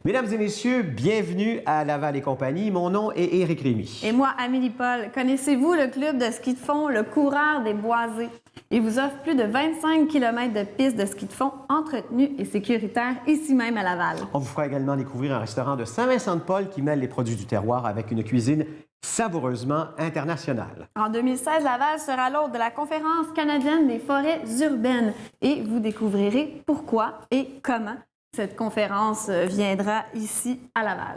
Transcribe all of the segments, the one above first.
Mesdames et messieurs, bienvenue à Laval et compagnie. Mon nom est Éric Rémy. Et moi, Amélie Paul. Connaissez-vous le club de ski de fond, le Coureur des Boisés? Il vous offre plus de 25 km de pistes de ski de fond entretenues et sécuritaires ici même à Laval. On vous fera également découvrir un restaurant de Saint-Vincent-de-Paul qui mêle les produits du terroir avec une cuisine savoureusement internationale. En 2016, Laval sera l'hôte de la Conférence canadienne des forêts urbaines et vous découvrirez pourquoi et comment cette conférence viendra ici à Laval.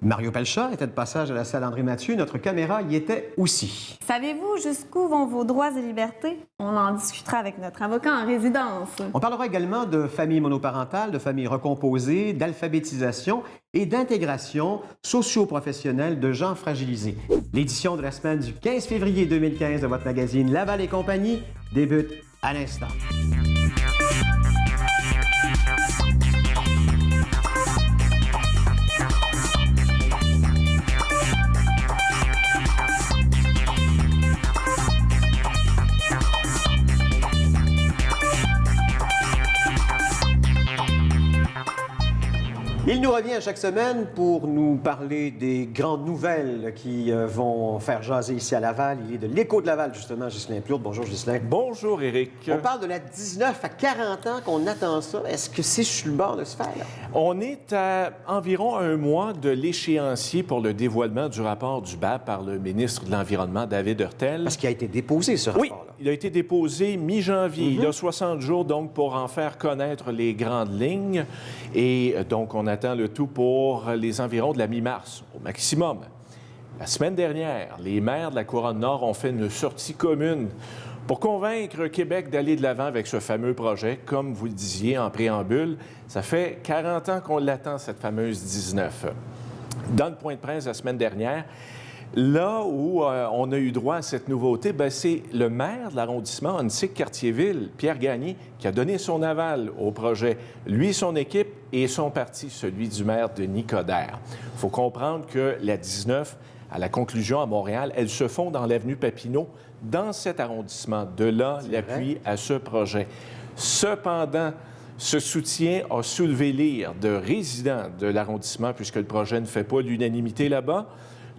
Mario Pelchat était de passage à la salle André Mathieu. Notre caméra y était aussi. Savez-vous jusqu'où vont vos droits et libertés? On en discutera avec notre avocat en résidence. On parlera également de famille monoparentale, de famille recomposée, d'alphabétisation et d'intégration socio-professionnelle de gens fragilisés. L'édition de la semaine du 15 février 2015 de votre magazine Laval et compagnie débute à l'instant. Il nous revient chaque semaine pour nous parler des grandes nouvelles qui vont faire jaser ici à Laval. Il est de l'Écho de Laval, justement, Ghislain Plourde. Bonjour, Ghislain. Bonjour, Éric. On parle de la 19 à 40 ans qu'on attend ça. Est-ce que c'est sur le bord de se faire? On est à environ un mois de l'échéancier pour le dévoilement du rapport du BAP par le ministre de l'Environnement, David Hurtel. Parce qu'il a été déposé, ce rapport-là. Oui, il a été déposé mi-janvier. Il y a 60 jours, donc, pour en faire connaître les grandes lignes. Et donc, on attend le tout pour les environs de la mi-mars, au maximum. La semaine dernière, les maires de la Couronne-Nord ont fait une sortie commune pour convaincre Québec d'aller de l'avant avec ce fameux projet. Comme vous le disiez en préambule, ça fait 40 ans qu'on l'attend, cette fameuse 19. Dans le point de presse la semaine dernière, là où on a eu droit à cette nouveauté, c'est le maire de l'arrondissement Onsic-Cartierville, Pierre Gagné, qui a donné son aval au projet. Lui, son équipe et son parti, celui du maire Denis Coderre. Il faut comprendre que la 19, à la conclusion à Montréal, elle se fond dans l'avenue Papineau, dans cet arrondissement. De là, l'appui à ce projet. Cependant, ce soutien a soulevé l'ire de résidents de l'arrondissement, puisque le projet ne fait pas l'unanimité là-bas,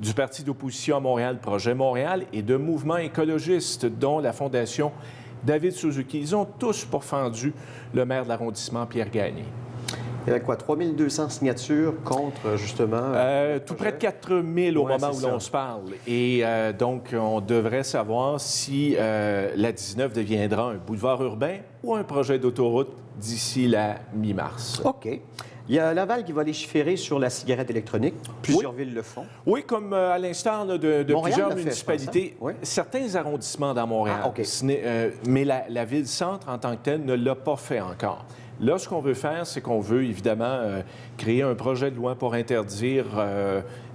du parti d'opposition à Montréal, Projet Montréal, et de mouvements écologistes, dont la Fondation David Suzuki. Ils ont tous pourfendu le maire de l'arrondissement, Pierre Gagné. Il y avait quoi, 3200 signatures contre, justement... tout près de 4000 au moment où l'on se parle. Et donc, on devrait savoir si la 19 deviendra un boulevard urbain ou un projet d'autoroute d'ici la mi-mars. OK. Il y a Laval qui va légiférer sur la cigarette électronique. Plusieurs villes le font. Oui, comme à l'instar de plusieurs municipalités. Oui. Certains arrondissements dans Montréal. Ah, OK. Mais la ville-centre, en tant que telle, ne l'a pas fait encore. Là, ce qu'on veut faire, c'est qu'on veut, évidemment, créer un projet de loi pour interdire,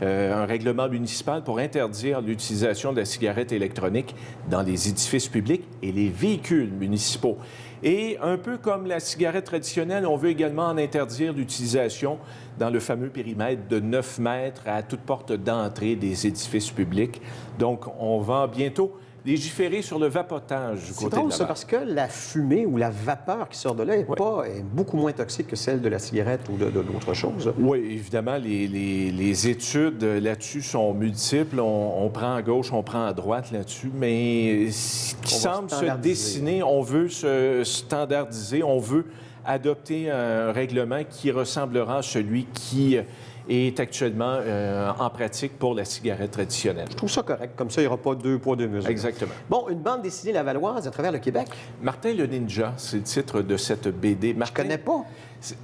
un règlement municipal pour interdire l'utilisation de la cigarette électronique dans les édifices publics et les véhicules municipaux. Et un peu comme la cigarette traditionnelle, on veut également en interdire l'utilisation dans le fameux périmètre de 9 mètres à toute porte d'entrée des édifices publics. Donc, on va bientôt légiférer sur le vapotage du côté de Laval. C'est drôle, ça, parce que la fumée ou la vapeur qui sort de là est beaucoup moins toxique que celle de la cigarette ou de d'autres choses. Oui, évidemment, les études là-dessus sont multiples. On prend à gauche, on prend à droite là-dessus, mais ce qui semble se dessiner, on veut se standardiser, on veut adopter un règlement qui ressemblera à celui qui est actuellement en pratique pour la cigarette traditionnelle. Je trouve ça correct. Comme ça, il n'y aura pas deux poids, deux mesures. Exactement. Bon, une bande dessinée lavalloise à travers le Québec. Martin le Ninja, c'est le titre de cette BD. Je connais pas.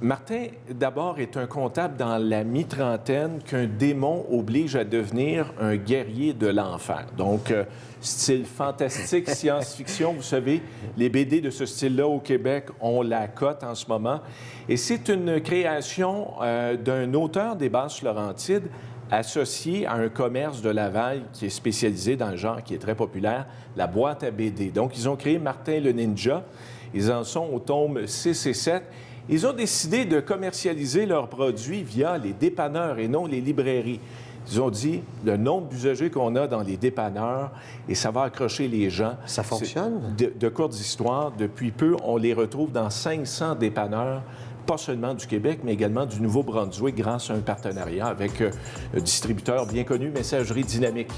Martin, d'abord, est un comptable dans la mi-trentaine qu'un démon oblige à devenir un guerrier de l'enfer. Donc, style fantastique, science-fiction. Vous savez, les BD de ce style-là au Québec ont la cote en ce moment. Et c'est une création d'un auteur des Basses-Laurentides associé à un commerce de Laval qui est spécialisé dans le genre, qui est très populaire, la boîte à BD. Donc, ils ont créé Martin le Ninja. Ils en sont au tome 6 et 7. Ils ont décidé de commercialiser leurs produits via les dépanneurs et non les librairies. Ils ont dit, le nombre d'usagers qu'on a dans les dépanneurs, et ça va accrocher les gens. Ça fonctionne? De courtes histoires, depuis peu, on les retrouve dans 500 dépanneurs pas seulement du Québec, mais également du Nouveau-Brunswick grâce à un partenariat avec un distributeur bien connu, Messagerie Dynamique.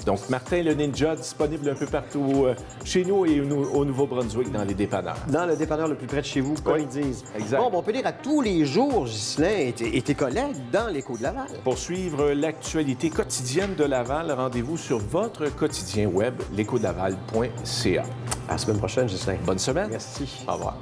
Donc, Martin le Ninja, disponible un peu partout chez nous et au Nouveau-Brunswick dans les dépanneurs. Dans le dépanneur le plus près de chez vous, comme ils disent. Exact. Bon, on peut lire à tous les jours, Ghislain et tes collègues dans l'Écho de Laval. Pour suivre l'actualité quotidienne de Laval, rendez-vous sur votre quotidien web, l'échodelaval.ca. À la semaine prochaine, Ghislain. Bonne semaine. Merci. Au revoir.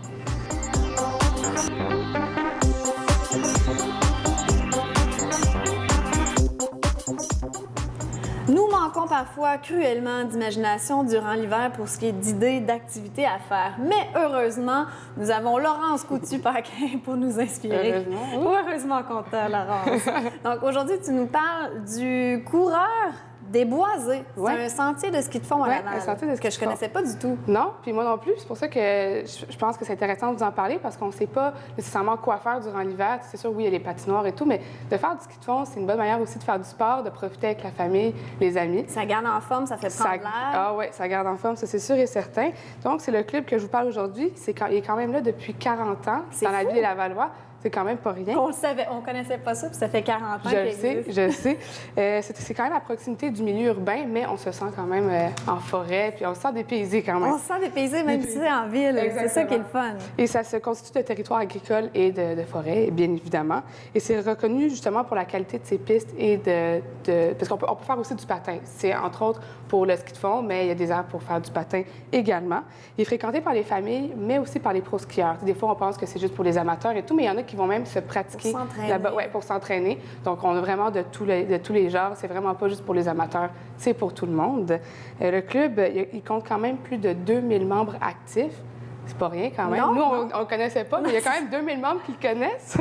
Nous manquons parfois cruellement d'imagination durant l'hiver pour ce qui est d'idées, d'activités à faire. Mais heureusement, nous avons Laurence Coutu-Paquin pour nous inspirer. Heureusement, oui. Heureusement qu'on t'a, Laurence. Donc aujourd'hui, tu nous parles du coureur des Boisés. Ouais. C'est un sentier de ski de fond à Ouais, Laval un sentier de ski que de je fond. connaissais pas du tout. Non, puis moi non plus. C'est pour ça que je pense que c'est intéressant de vous en parler parce qu'on ne sait pas nécessairement quoi faire durant l'hiver. C'est sûr, oui, il y a les patinoires et tout, mais de faire du ski de fond, c'est une bonne manière aussi de faire du sport, de profiter avec la famille, les amis. Ça garde en forme, ça fait prendre l'air. Ah oui, ça garde en forme, ça c'est sûr et certain. Donc, c'est le club que je vous parle aujourd'hui. Il est quand même là depuis 40 ans C'est dans la fou. ville des Lavallois. C'est quand même pas rien. On le savait, on connaissait pas ça, puis ça fait 40 ans Je qu'il le sais, existe. je le sais. C'est quand même à proximité du milieu urbain, mais on se sent quand même en forêt, puis on se sent dépaysé quand même. On se sent dépaysé même si c'est en ville. C'est ça Exactement. qui est le fun. Et ça se constitue de territoire agricole et de forêt, bien évidemment. Et c'est reconnu justement pour la qualité de ses pistes et parce qu'on peut faire aussi du patin. C'est entre autres pour le ski de fond, mais il y a des aires pour faire du patin également. Il est fréquenté par les familles, mais aussi par les pro-skieurs. Des fois, on pense que c'est juste pour les amateurs et tout, mais il y en a qui vont même se pratiquer Pour s'entraîner. là-bas, ouais, pour s'entraîner. Donc, on a vraiment de tous les genres. C'est vraiment pas juste pour les amateurs, c'est pour tout le monde. Le club, il compte quand même plus de 2000 membres actifs. C'est pas rien quand même. Non, Nous, non. on ne connaissait pas, mais il y a quand même 2000 membres qui le connaissent.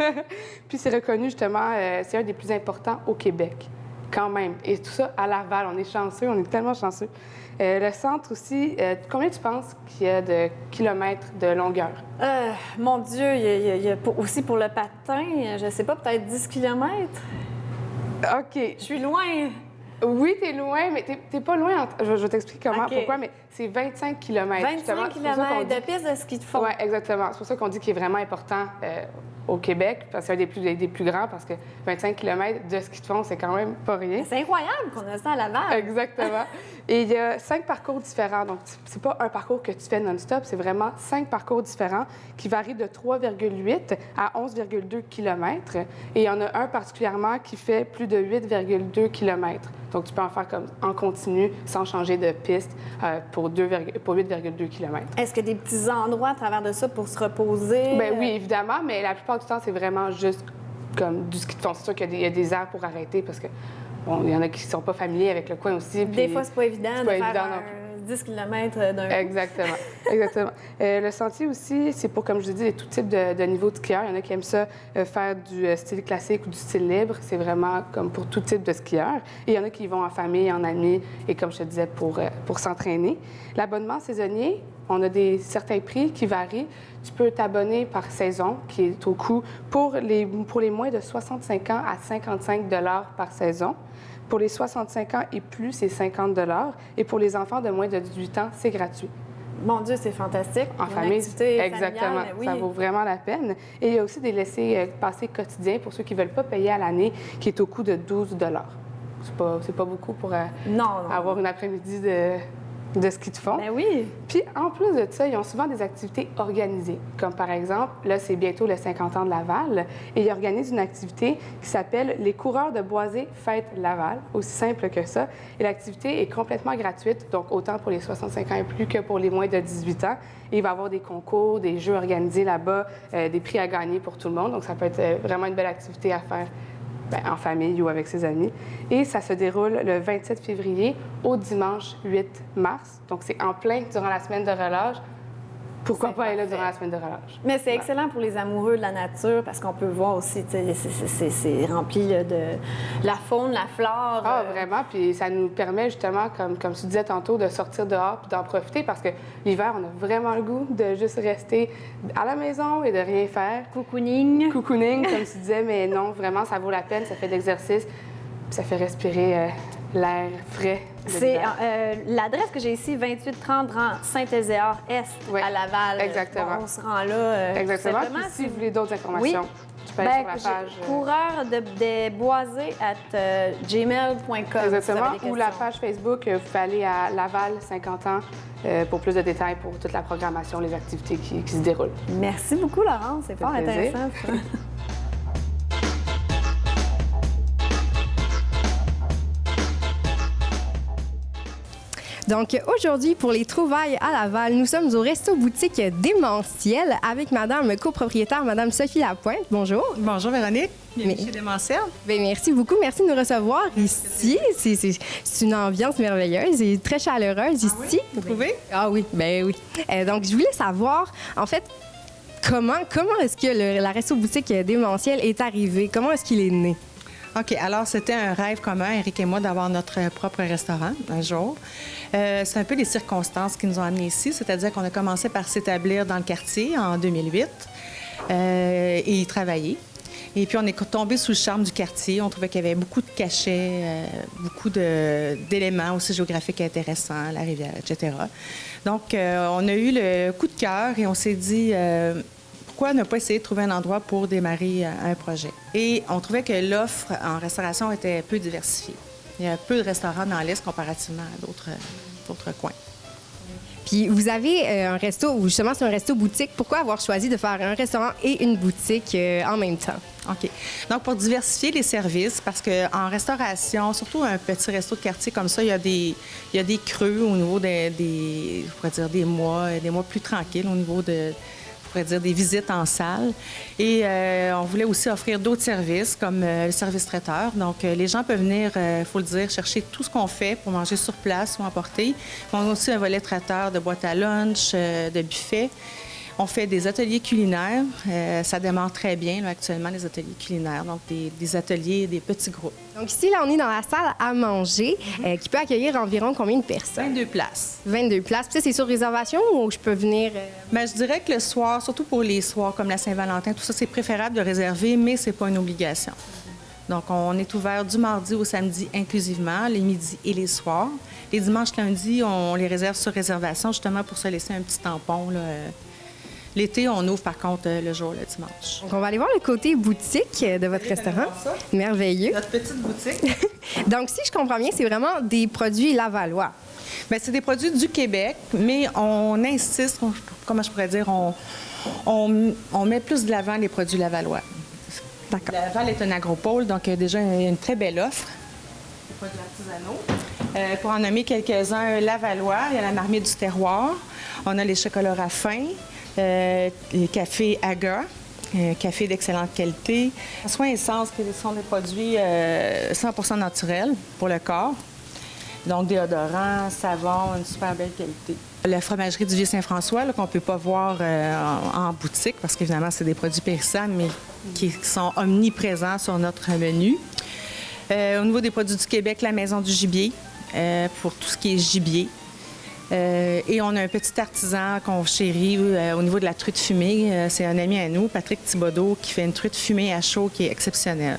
Puis c'est reconnu justement, c'est un des plus importants au Québec, quand même. Et tout ça à Laval. On est chanceux, on est tellement chanceux. Le centre aussi, combien tu penses qu'il y a de kilomètres de longueur? Mon Dieu, il y a aussi pour le patin, je sais pas, peut-être 10 km. OK. Je suis loin. Oui, t'es loin, mais t'es pas loin. Je vais t'expliquer comment, OK. pourquoi, mais c'est 25 km. 25 km de piste de ski de fond. Oui, exactement. C'est pour ça qu'on dit qu'il est vraiment important au Québec, parce que c'est un des plus grands, parce que 25 km de ski de fond, c'est quand même pas rien. C'est incroyable qu'on a ça à Laval. Exactement. Et il y a 5 parcours différents. Donc, c'est pas un parcours que tu fais non-stop, c'est vraiment 5 parcours différents qui varient de 3,8 à 11,2 km. Et il y en a un particulièrement qui fait plus de 8,2 km. Donc, tu peux en faire comme en continu, sans changer de piste, pour 8,2 km. Est-ce qu'il y a des petits endroits à travers de ça pour se reposer? Bien oui, évidemment, mais la plupart du temps, c'est vraiment juste comme du ski de fond. C'est sûr qu'il y a des aires pour arrêter parce que bon, il y en a qui ne sont pas familiers avec le coin aussi. Des puis fois, c'est pas évident c'est de pas faire évident non un 10 km d'un coup. Exactement. Exactement. Le sentier aussi, c'est pour, comme je dis, tout type de niveau de skieur. Il y en a qui aiment ça faire du style classique ou du style libre. C'est vraiment comme pour tout type de skieur. Et il y en a qui y vont en famille, en amis et, comme je te disais, pour s'entraîner. L'abonnement saisonnier, on a certains prix qui varient. Tu peux t'abonner par saison, qui est au coût pour les moins de 65 ans à 55 par saison. Pour les 65 ans et plus, c'est 50 et pour les enfants de moins de 18 ans, c'est gratuit. Mon Dieu, c'est fantastique. En Une famille, activité exactement. familiale, oui. Ça vaut vraiment la peine. Et il y a aussi des laissés-passer quotidiens pour ceux qui ne veulent pas payer à l'année, qui est au coût de 12 C'est pas beaucoup pour Non. avoir une après-midi de ski de fond. Ben oui. Puis, en plus de ça, ils ont souvent des activités organisées. Comme par exemple, là, c'est bientôt le 50 ans de Laval, et ils organisent une activité qui s'appelle Les coureurs de Boisés Fête Laval, aussi simple que ça. Et l'activité est complètement gratuite, donc autant pour les 65 ans et plus que pour les moins de 18 ans. Et il va y avoir des concours, des jeux organisés là-bas, des prix à gagner pour tout le monde. Donc, ça peut être vraiment une belle activité à faire en famille ou avec ses amis. Et ça se déroule le 27 février au dimanche 8 mars. Donc, c'est en plein durant la semaine de relâche. Pourquoi pas aller là durant la semaine de relâche? Mais c'est excellent pour les amoureux de la nature parce qu'on peut voir aussi, c'est rempli de la faune, la flore. Ah, vraiment. Puis ça nous permet justement, comme tu disais tantôt, de sortir dehors puis d'en profiter parce que l'hiver, on a vraiment le goût de juste rester à la maison et de rien faire. Cocooning. Cocooning, comme tu disais, mais non, vraiment, ça vaut la peine. Ça fait de l'exercice, puis ça fait respirer l'air frais. de C'est l'hiver. l'adresse que j'ai ici, 2830 Saint-Ézéard Est, Oui, à Laval. exactement. Bon, on se rend là. Exactement. tout simplement. Puis si vous voulez d'autres informations, tu peux aller Ben, sur la page. coureur de boisé at gmail.com. Exactement. Ou la page Facebook, vous pouvez aller à Laval 50 ans pour plus de détails pour toute la programmation, les activités qui se déroulent. Merci beaucoup, Laurence. C'est fort plaisir. intéressant. ça. Donc aujourd'hui, pour les trouvailles à Laval, nous sommes au resto-boutique Démentiel avec Madame copropriétaire, Madame Sophie Lapointe. Bonjour. Bonjour Véronique, bienvenue Mais- chez Démentiel. Bien, merci beaucoup. Merci de nous recevoir ici. C'est une ambiance merveilleuse et très chaleureuse ici. Vous trouvez? Ah oui, ben oui. Donc je voulais savoir, en fait, comment est-ce que la resto-boutique Démentiel est arrivée? Comment est-ce qu'il est né? OK, alors c'était un rêve commun, Eric et moi, d'avoir notre propre restaurant un jour. C'est un peu les circonstances qui nous ont amenés ici, c'est-à-dire qu'on a commencé par s'établir dans le quartier en 2008 et y travailler. Et puis on est tombé sous le charme du quartier. On trouvait qu'il y avait beaucoup de cachets, beaucoup d'éléments aussi géographiques intéressants, la rivière, etc. Donc on a eu le coup de cœur et on s'est dit... pourquoi ne pas essayer de trouver un endroit pour démarrer un projet? Et on trouvait que l'offre en restauration était peu diversifiée. Il y a peu de restaurants dans l'Est comparativement à d'autres coins. Puis vous avez un resto, ou justement c'est un resto-boutique. Pourquoi avoir choisi de faire un restaurant et une boutique en même temps? OK. Donc, pour diversifier les services, parce qu'en restauration, surtout un petit resto de quartier comme ça, il y a des creux au niveau je pourrais dire des mois plus tranquilles au niveau des visites en salle. Et on voulait aussi offrir d'autres services, comme le service traiteur. Donc, les gens peuvent venir, il faut le dire, chercher tout ce qu'on fait pour manger sur place ou emporter. On a aussi un volet traiteur de boîte à lunch, de buffet. On fait des ateliers culinaires. Ça démarre très bien là, actuellement, les ateliers culinaires. Donc, des ateliers, des petits groupes. Donc ici, là, on est dans la salle à manger qui peut accueillir environ combien de personnes? 22 places. 22 places. Puis ça, c'est sur réservation ou je peux venir... Bien, je dirais que le soir, surtout pour les soirs comme la Saint-Valentin, tout ça, c'est préférable de réserver, mais c'est pas une obligation. Donc, on est ouvert du mardi au samedi inclusivement, les midis et les soirs. Les dimanches, lundis, on les réserve sur réservation, justement pour se laisser un petit tampon, là. L'été, on ouvre par contre le jour, le dimanche. Donc, on va aller voir le côté boutique de votre restaurant. voir ça? Merveilleux. Notre petite boutique. Donc, si je comprends bien, c'est vraiment des produits lavallois. Bien, c'est des produits du Québec, mais on insiste, comment je pourrais dire, on met plus de l'avant les produits lavallois. D'accord. Laval est un agropole, donc déjà, il y a une très belle offre. Des produits artisanaux. Pour en nommer quelques-uns, Lavallois, il y a la marmite du terroir, on a les chocolats raffins, les cafés Aga, café d'excellente qualité. Soins Essence, qui sont des produits 100% naturels pour le corps. Donc, déodorants, savon, une super belle qualité. La fromagerie du Vieux-Saint-François, là, qu'on ne peut pas voir en boutique, parce qu'évidemment, c'est des produits périssables, mais qui sont omniprésents sur notre menu. Au niveau des produits du Québec, la Maison du gibier, pour tout ce qui est gibier. Et on a un petit artisan qu'on chérit au niveau de la truite fumée. C'est un ami à nous, Patrick Thibodeau, qui fait une truite fumée à chaud qui est exceptionnelle.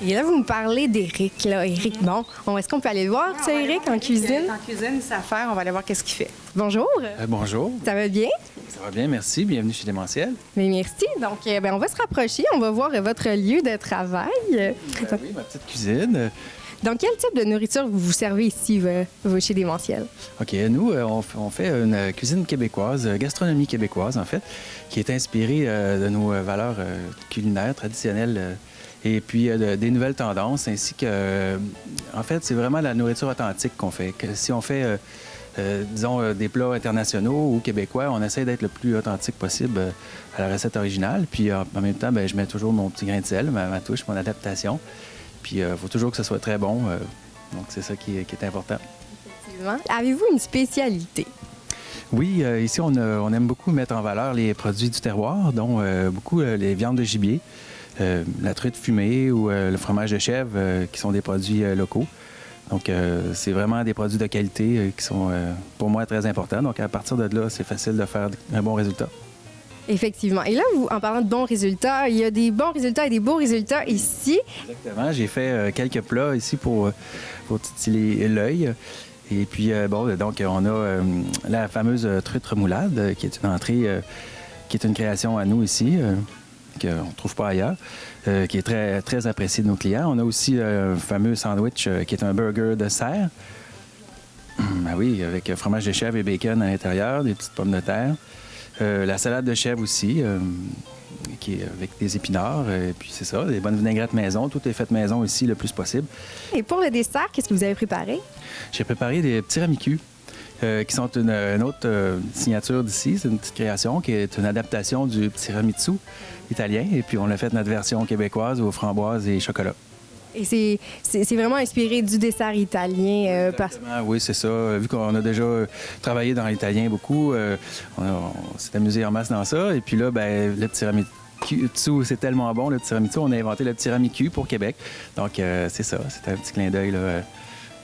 Et là, vous me parlez d'Éric, là. Éric, bon, est-ce qu'on peut aller le voir, ça, Éric, en cuisine? En cuisine, il sait faire. On va aller voir qu'est-ce qu'il fait. Bonjour. Bonjour, Ça va bien? ça va bien, merci. Bienvenue chez Démentiel. Bien, merci. Donc, on va se rapprocher. On va voir votre lieu de travail. Oui, ma petite cuisine. Donc, quel type de nourriture vous servez ici, chez Démentiel? OK, nous, on fait une cuisine québécoise, gastronomie québécoise, en fait, qui est inspirée de nos valeurs culinaires traditionnelles et puis des nouvelles tendances, ainsi que, en fait, c'est vraiment la nourriture authentique qu'on fait. Si on fait, disons, des plats internationaux ou québécois, on essaie d'être le plus authentique possible à la recette originale. Puis, en même temps, je mets toujours mon petit grain de sel, ma touche, mon adaptation. Puis, il faut toujours que ce soit très bon. Donc, c'est ça qui est important. Effectivement. Avez-vous une spécialité? Oui, ici, on aime beaucoup mettre en valeur les produits du terroir, dont beaucoup les viandes de gibier, la truite fumée ou le fromage de chèvre, qui sont des produits locaux. Donc, c'est vraiment des produits de qualité qui sont, pour moi, très importants. Donc, à partir de là, c'est facile de faire un bon résultat. Effectivement. Et là, en parlant de bons résultats, il y a des bons résultats et des beaux résultats ici. Exactement. J'ai fait quelques plats ici pour titiller l'œil. Et puis, donc, on a la fameuse truite remoulade, qui est une entrée, qui est une création à nous ici, qu'on ne trouve pas ailleurs, qui est très, très appréciée de nos clients. On a aussi un fameux sandwich qui est un burger de cerf. Ben oui, avec fromage de chèvre et bacon à l'intérieur, des petites pommes de terre. La salade de chèvre aussi, qui est avec des épinards. Et puis c'est ça, des bonnes vinaigrettes maison. Tout est fait maison ici le plus possible. Et pour le dessert, qu'est-ce que vous avez préparé? J'ai préparé des tiramisu, qui sont une autre signature d'ici. C'est une petite création qui est une adaptation du tiramisu italien. Et puis on a fait notre version québécoise aux framboises et chocolat. Et c'est vraiment inspiré du dessert italien. Exactement, oui, c'est ça. Vu qu'on a déjà travaillé dans l'italien beaucoup, on s'est amusé en masse dans ça. Et puis là, ben, le tiramisu, c'est tellement bon, le tiramisu. On a inventé le tiramisu pour Québec. Donc, c'est ça. C'est un petit clin d'œil là,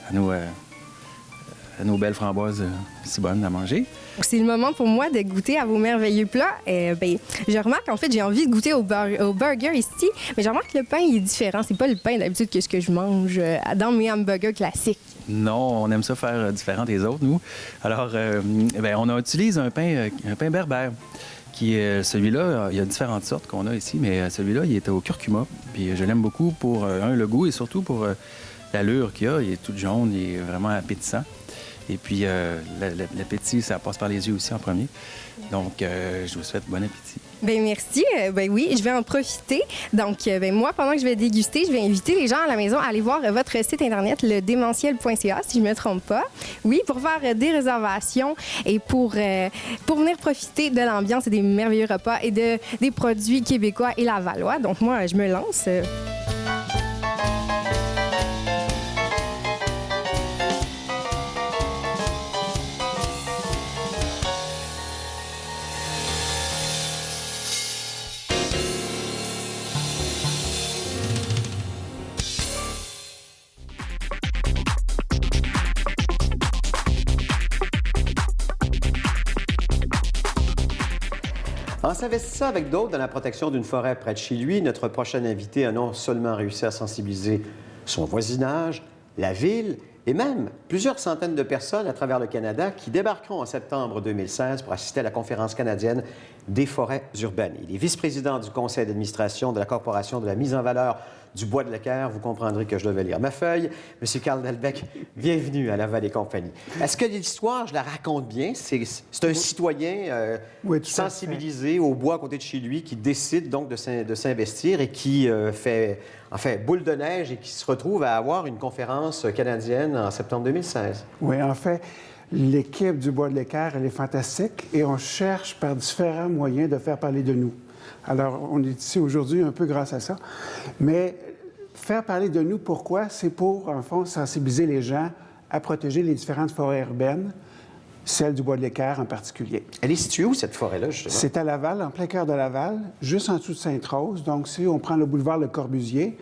à nos belles framboises si bonnes à manger. C'est le moment pour moi de goûter à vos merveilleux plats. Je remarque, en fait, j'ai envie de goûter au burger ici, mais je remarque que le pain il est différent. C'est pas le pain d'habitude que ce que je mange dans mes hamburgers classiques. Non, on aime ça faire différent des autres, nous. Alors, on utilise un pain berbère. Qui est celui-là, il y a différentes sortes qu'on a ici, mais celui-là, il est au curcuma. Puis je l'aime beaucoup pour, le goût et surtout pour l'allure qu'il a. Il est tout jaune, il est vraiment appétissant. Et puis, l'appétit, ça passe par les yeux aussi en premier. Donc, je vous souhaite bon appétit. Bien, merci. Oui, je vais en profiter. Donc, moi, pendant que je vais déguster, je vais inviter les gens à la maison à aller voir votre site Internet, ledémentiel.ca, si je ne me trompe pas. Oui, pour faire des réservations et pour venir profiter de l'ambiance et des merveilleux repas et des produits québécois et lavallois. Donc, moi, je me lance. En s'investissant avec d'autres dans la protection d'une forêt près de chez lui, notre prochain invité a non seulement réussi à sensibiliser son voisinage, la ville et même plusieurs centaines de personnes à travers le Canada qui débarqueront en septembre 2016 pour assister à la conférence canadienne des forêts urbaines. Il est vice-président du conseil d'administration de la Corporation de la mise en valeur du bois de l'Équerre. Vous comprendrez que je devais lire ma feuille. Monsieur Carl Delbecq, bienvenue à Laval et compagnie. Est-ce que l'histoire, je la raconte bien? C'est un citoyen sensibilisé au bois à côté de chez lui qui décide donc de s'investir et qui fait boule de neige et qui se retrouve à avoir une conférence canadienne en septembre 2016. Oui, en fait, l'équipe du bois de l'Équerre, elle est fantastique et on cherche par différents moyens de faire parler de nous. Alors, on est ici aujourd'hui un peu grâce à ça. Mais faire parler de nous, pourquoi? C'est pour, en fond, sensibiliser les gens à protéger les différentes forêts urbaines, celle du bois de l'Équerre en particulier. Elle est située où, cette forêt-là, justement? C'est à Laval, en plein cœur de Laval, juste en dessous de Sainte-Rose. Donc, si on prend le boulevard Le Corbusier,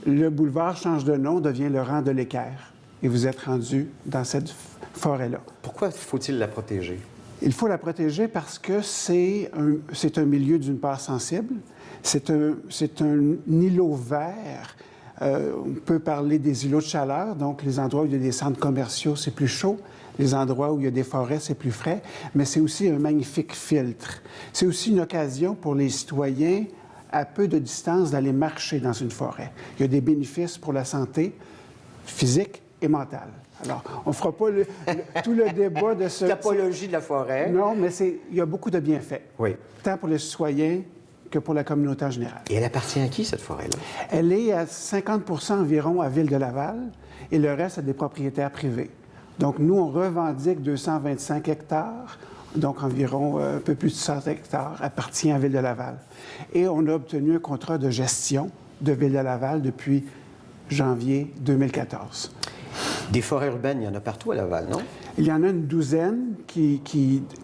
le boulevard change de nom, devient le rang de l'Équerre. Et vous êtes rendu dans cette forêt-là. Pourquoi faut-il la protéger? Il faut la protéger parce que c'est un milieu, d'une part, sensible. C'est un îlot vert. On peut parler des îlots de chaleur, donc les endroits où il y a des centres commerciaux, c'est plus chaud. Les endroits où il y a des forêts, c'est plus frais. Mais c'est aussi un magnifique filtre. C'est aussi une occasion pour les citoyens, à peu de distance, d'aller marcher dans une forêt. Il y a des bénéfices pour la santé physique et mentale. Alors, on ne fera pas tout le débat de ce... L'apologie de la forêt. Non, mais il y a beaucoup de bienfaits. Oui. Tant pour les citoyens que pour la communauté en général. Et elle appartient à qui, cette forêt-là? Elle est à 50 environ à Ville de Laval et le reste à des propriétaires privés. Donc, nous, on revendique 225 hectares, donc environ un peu plus de 100 hectares appartient à Ville de Laval. Et on a obtenu un contrat de gestion de Ville de Laval depuis janvier 2014. Des forêts urbaines, il y en a partout à Laval, non? Il y en a une douzaine qui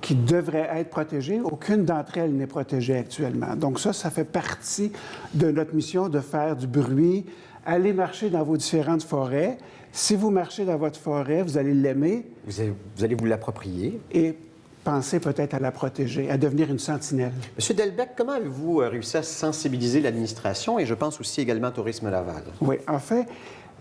devraient être protégées. Aucune d'entre elles n'est protégée actuellement. Donc ça fait partie de notre mission de faire du bruit. Allez marcher dans vos différentes forêts. Si vous marchez dans votre forêt, vous allez l'aimer. Vous allez vous l'approprier. Et penser peut-être à la protéger, à devenir une sentinelle. Monsieur Delbecq, comment avez-vous réussi à sensibiliser l'administration et je pense aussi également Tourisme Laval? Oui, en fait,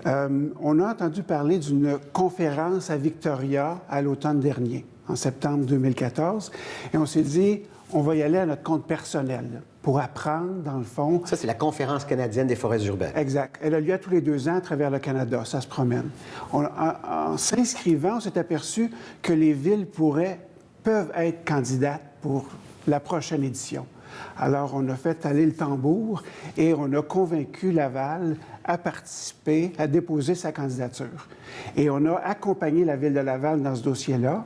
on a entendu parler d'une conférence à Victoria à l'automne dernier, en septembre 2014, et on s'est dit, on va y aller à notre compte personnel pour apprendre, dans le fond. Ça, c'est la Conférence canadienne des forêts urbaines. Exact. Elle a lieu à tous les 2 ans à travers le Canada. Ça se promène. En s'inscrivant, on s'est aperçu que les villes peuvent être candidates pour la prochaine édition. Alors, on a fait aller le tambour et on a convaincu Laval à participer, à déposer sa candidature. Et on a accompagné la Ville de Laval dans ce dossier-là,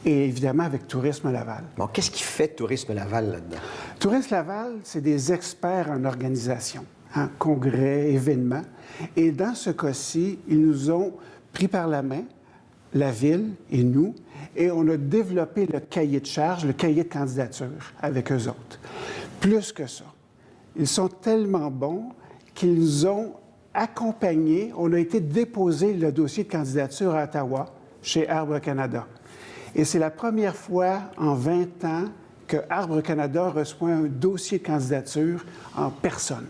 et évidemment avec Tourisme Laval. Bon, qu'est-ce qui fait Tourisme Laval là-dedans? Tourisme Laval, c'est des experts en organisation, congrès, événements. Et dans ce cas-ci, ils nous ont pris par la main, la Ville et nous, et on a développé le cahier de charge, le cahier de candidature avec eux autres. Plus que ça, ils sont tellement bons qu'ils nous ont accompagnés. On a été déposer le dossier de candidature à Ottawa, chez Arbre Canada. Et c'est la première fois en 20 ans que Arbre Canada reçoit un dossier de candidature en personne.